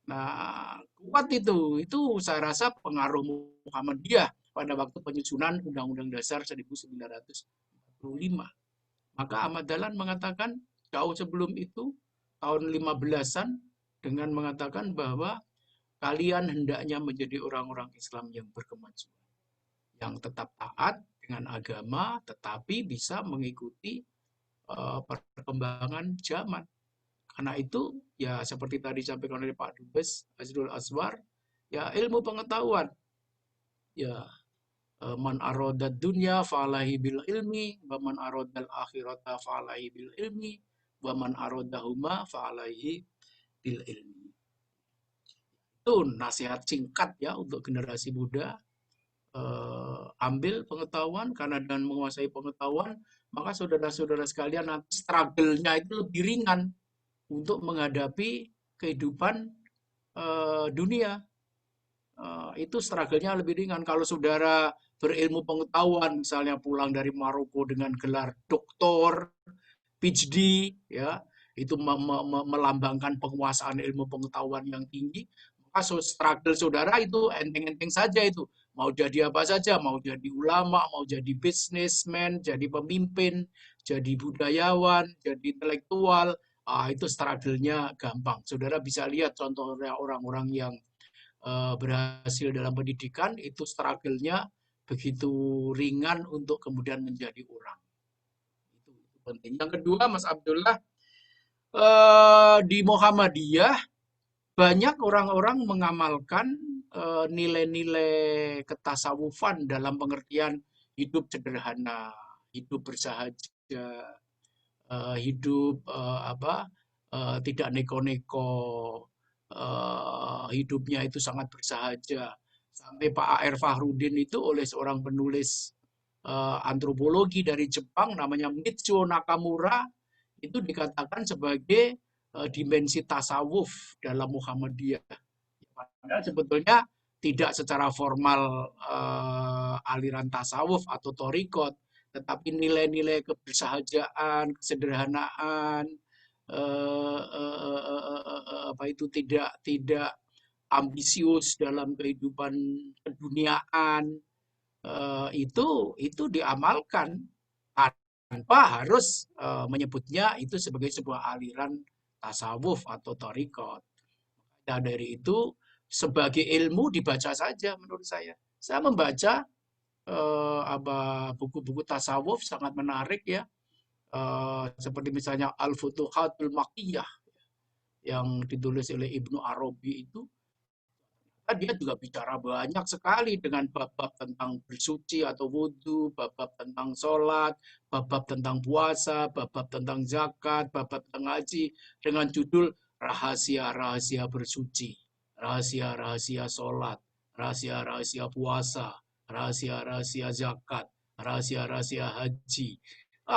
Nah, kuat itu saya rasa pengaruh Muhammadiyah pada waktu penyusunan Undang-Undang Dasar 1945. Maka Ahmad Dahlan mengatakan jauh sebelum itu, tahun 15-an, dengan mengatakan bahwa kalian hendaknya menjadi orang-orang Islam yang berkemajuan, yang tetap taat dengan agama, tetapi bisa mengikuti perkembangan zaman. Karena itu, ya seperti tadi disampaikan oleh Pak Dubes Azrul Aswar, ya ilmu pengetahuan. Ya, man aradad dunya fa'alaihi bil ilmi, wa man aradal akhirata fa'alaihi bil ilmi, wa man aradahuma fa'alaihi bil ilmi. Itu nasihat singkat ya untuk generasi muda. Ambil pengetahuan, karena dengan menguasai pengetahuan maka saudara-saudara sekalian nanti struggle-nya itu lebih ringan untuk menghadapi kehidupan dunia. Itu struggle-nya lebih ringan. Kalau saudara berilmu pengetahuan, misalnya pulang dari Maroko dengan gelar doktor, PhD, ya, itu melambangkan penguasaan ilmu pengetahuan yang tinggi, maka struggle saudara itu enteng-enteng saja itu. Mau jadi apa saja, mau jadi ulama, mau jadi businessman, jadi pemimpin, jadi budayawan, jadi intelektual, itu struggle-nya gampang. Saudara bisa lihat contohnya orang-orang yang berhasil dalam pendidikan, itu struggle-nya begitu ringan untuk kemudian menjadi orang. Itu penting. Yang kedua, Mas Abdullah, di Muhammadiyah banyak orang-orang mengamalkan nilai-nilai ketasawufan dalam pengertian hidup sederhana, hidup bersahaja, hidup tidak neko-neko, hidupnya itu sangat bersahaja. Sampai Pak A.R. Fahrudin itu oleh seorang penulis antropologi dari Jepang namanya Michio Nakamura itu dikatakan sebagai dimensi tasawuf dalam Muhammadiyah. Padahal sebetulnya tidak secara formal aliran tasawuf atau thariqat, tetapi nilai-nilai kebersahajaan, kesederhanaan, tidak ambisius dalam kehidupan keduniaan, itu diamalkan tanpa harus menyebutnya itu sebagai sebuah aliran tasawuf atau thariqat. Nah, dari itu sebagai ilmu dibaca saja menurut saya. Saya membaca buku-buku tasawuf sangat menarik ya. Seperti misalnya Al-Futuhatul Makkiyah yang ditulis oleh Ibnu Arabi itu, dia juga bicara banyak sekali dengan bab-bab tentang bersuci atau wudhu, bab-bab tentang sholat, bab-bab tentang puasa, bab-bab tentang zakat, bab-bab tentang haji, dengan judul rahasia-rahasia bersuci, rahasia-rahasia sholat, rahasia-rahasia puasa, rahasia-rahasia zakat, rahasia-rahasia haji.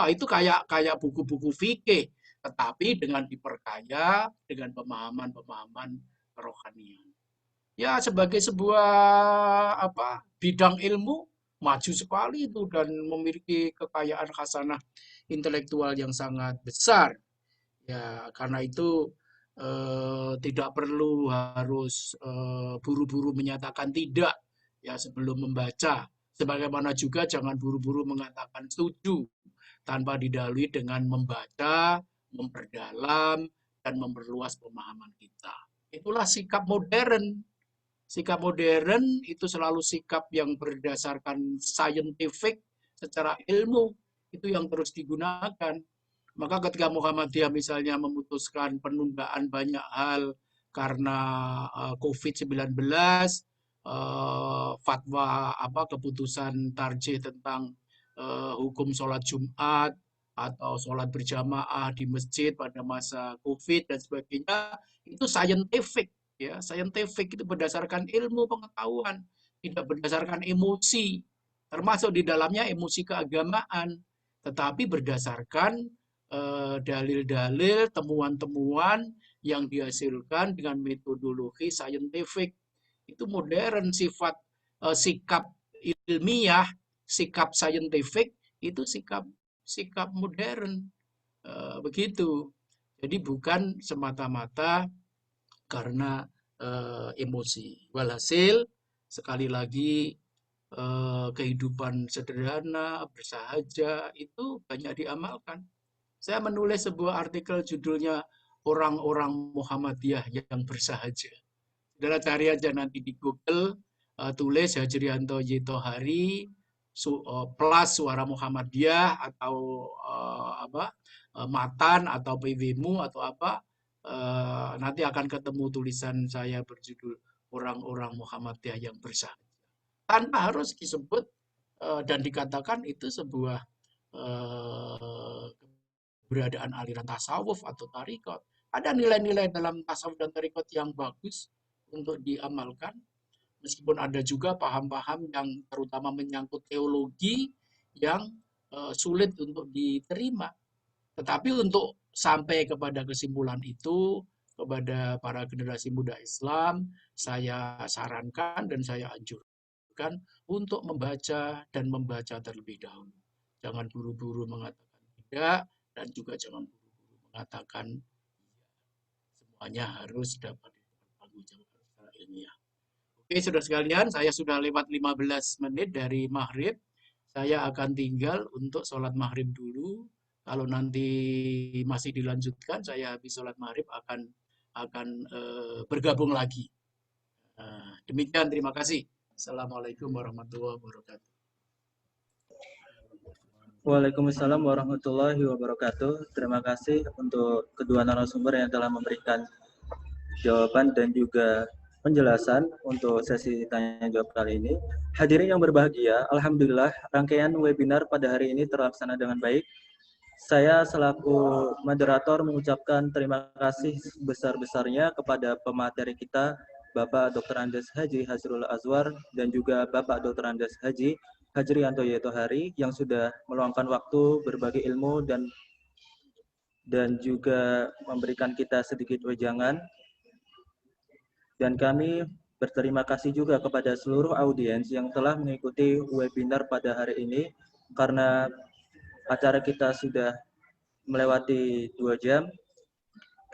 Itu kayak buku-buku fikih, tetapi dengan diperkaya dengan pemahaman-pemahaman kerohanian. Ya, sebagai sebuah bidang ilmu maju sekali itu dan memiliki kekayaan khasanah intelektual yang sangat besar. Ya, karena itu tidak perlu harus buru-buru menyatakan tidak ya sebelum membaca. Sebagaimana juga jangan buru-buru mengatakan setuju tanpa didahului dengan membaca, memperdalam, dan memperluas pemahaman kita. Itulah sikap modern. Sikap modern itu selalu sikap yang berdasarkan scientific, secara ilmu, itu yang terus digunakan. Maka ketika Muhammadiyah misalnya memutuskan penundaan banyak hal karena COVID-19, fatwa keputusan tarjih tentang hukum sholat Jumat atau sholat berjamaah di masjid pada masa COVID dan sebagainya, itu scientific. Ya, scientific itu berdasarkan ilmu pengetahuan, tidak berdasarkan emosi, termasuk di dalamnya emosi keagamaan, tetapi berdasarkan dalil-dalil, temuan-temuan yang dihasilkan dengan metodologi scientific. Itu modern, sikap ilmiah, sikap scientific itu sikap modern, begitu. Jadi bukan semata-mata karena emosi. Walhasil, sekali lagi, kehidupan sederhana, bersahaja, itu banyak diamalkan. Saya menulis sebuah artikel judulnya Orang-orang Muhammadiyah yang Bersahaja. Saudara cari aja nanti di Google, tulis Hajrianto Y. Tohari plus Suara Muhammadiyah atau Matan atau PWMU atau apa, nanti akan ketemu tulisan saya berjudul Orang-orang Muhammadiyah yang Bersahaja. Tanpa harus disebut dan dikatakan itu sebuah keberadaan aliran tasawuf atau tariqat. Ada nilai-nilai dalam tasawuf dan tariqat yang bagus untuk diamalkan. Meskipun ada juga paham-paham yang terutama menyangkut teologi yang sulit untuk diterima. Tetapi untuk sampai kepada kesimpulan itu, kepada para generasi muda Islam, saya sarankan dan saya anjurkan untuk membaca dan membaca terlebih dahulu. Jangan buru-buru mengatakan tidak, dan juga jangan buru-buru mengatakan semuanya harus dapat dipertanggungjawabkan secara ilmiah. Oke, saudara sekalian, saya sudah lewat 15 menit dari maghrib. Saya akan tinggal untuk sholat maghrib dulu. Kalau nanti masih dilanjutkan, saya habis sholat maghrib akan bergabung lagi. Demikian, terima kasih. Assalamualaikum warahmatullahi wabarakatuh. Waalaikumsalam warahmatullahi wabarakatuh. Terima kasih untuk kedua narasumber yang telah memberikan jawaban dan juga penjelasan untuk sesi tanya jawab kali ini. Hadirin yang berbahagia, alhamdulillah rangkaian webinar pada hari ini terlaksana dengan baik. Saya selaku moderator mengucapkan terima kasih sebesar-besarnya kepada pemateri kita, Bapak Dr. Andes Haji Hasrul Azwar dan juga Bapak Dr. Andes Haji Hajrianto Yetohari yang sudah meluangkan waktu berbagi ilmu dan juga memberikan kita sedikit wejangan. Dan kami berterima kasih juga kepada seluruh audiens yang telah mengikuti webinar pada hari ini, karena acara kita sudah melewati 2 jam.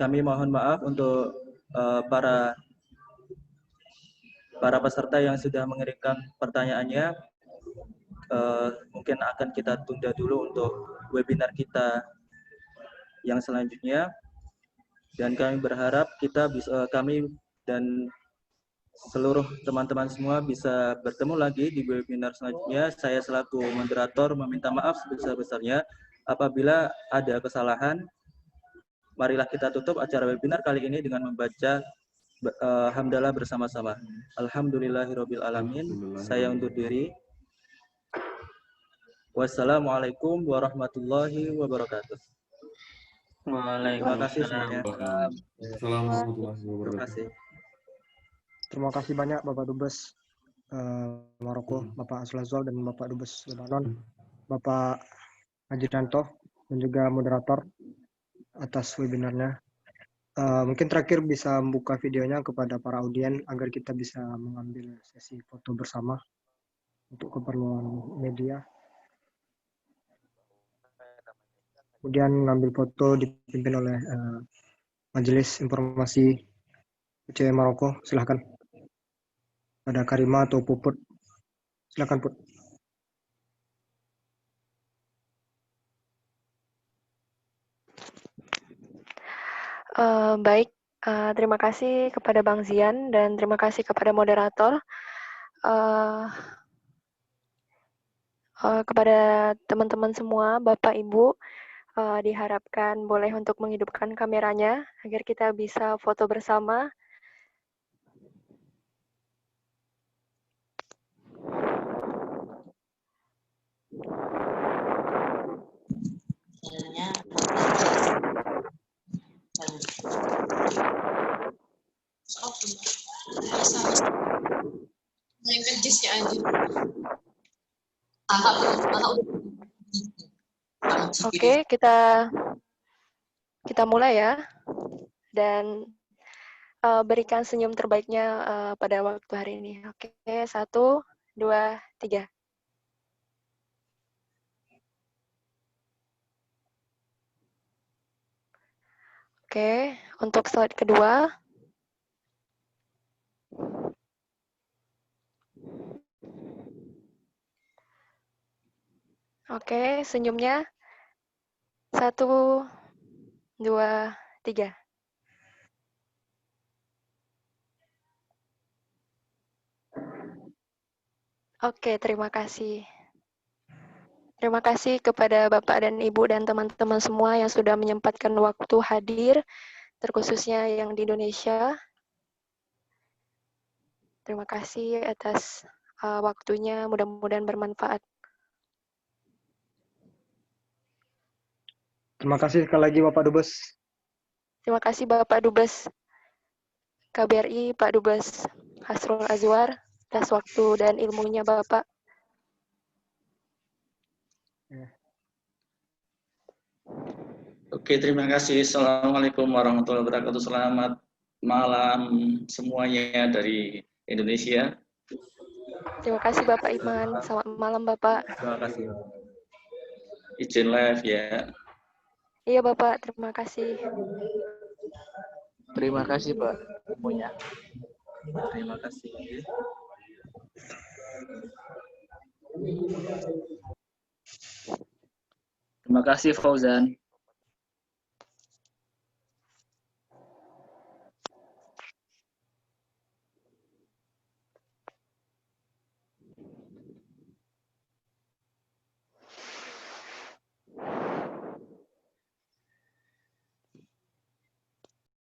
Kami mohon maaf untuk para peserta yang sudah mengirimkan pertanyaannya. Mungkin akan kita tunda dulu untuk webinar kita yang selanjutnya. Dan kami berharap kami dan seluruh teman-teman semua bisa bertemu lagi di webinar selanjutnya. Saya selaku moderator meminta maaf sebesar-besarnya apabila ada kesalahan. Marilah kita tutup acara webinar kali ini dengan membaca hamdalah bersama-sama. Alhamdulillahirabbil alamin. Saya undur diri. Wassalamualaikum warahmatullahi wabarakatuh. Terima kasih semuanya. Terima kasih. Terima kasih banyak Bapak Dubes Maroko, Bapak Aslazwal dan Bapak Dubes Lebanon, Bapak Hajrianto dan juga moderator atas webinarnya. Mungkin terakhir bisa membuka videonya kepada para audien agar kita bisa mengambil sesi foto bersama untuk keperluan media. Kemudian mengambil foto dipimpin oleh Majelis Informasi UCM Maroko. Silahkan. Ada Karima atau Puput. Silahkan Put. Baik, terima kasih kepada Bang Zian dan terima kasih kepada moderator. Kepada teman-teman semua, Bapak Ibu, diharapkan boleh untuk menghidupkan kameranya agar kita bisa foto bersama. Oke, kita mulai ya, dan berikan senyum terbaiknya pada waktu hari ini. Oke, 1, 2, 3. Oke, untuk slide kedua. Oke, senyumnya. 1, 2, 3. Oke, terima kasih. Terima kasih kepada Bapak dan Ibu dan teman-teman semua yang sudah menyempatkan waktu hadir, terkhususnya yang di Indonesia. Terima kasih atas waktunya, mudah-mudahan bermanfaat. Terima kasih sekali lagi Bapak Dubes. Terima kasih Bapak Dubes KBRI, Pak Dubes Hasrul Azwar, atas waktu dan ilmunya Bapak. Oke, terima kasih. Assalamualaikum warahmatullahi wabarakatuh. Selamat malam semuanya dari Indonesia. Terima kasih Bapak Iman. Selamat malam Bapak. Terima kasih. Izin live ya. Iya Bapak, terima kasih. Terima kasih Pak semuanya. Terima kasih. Terima kasih Fauzan.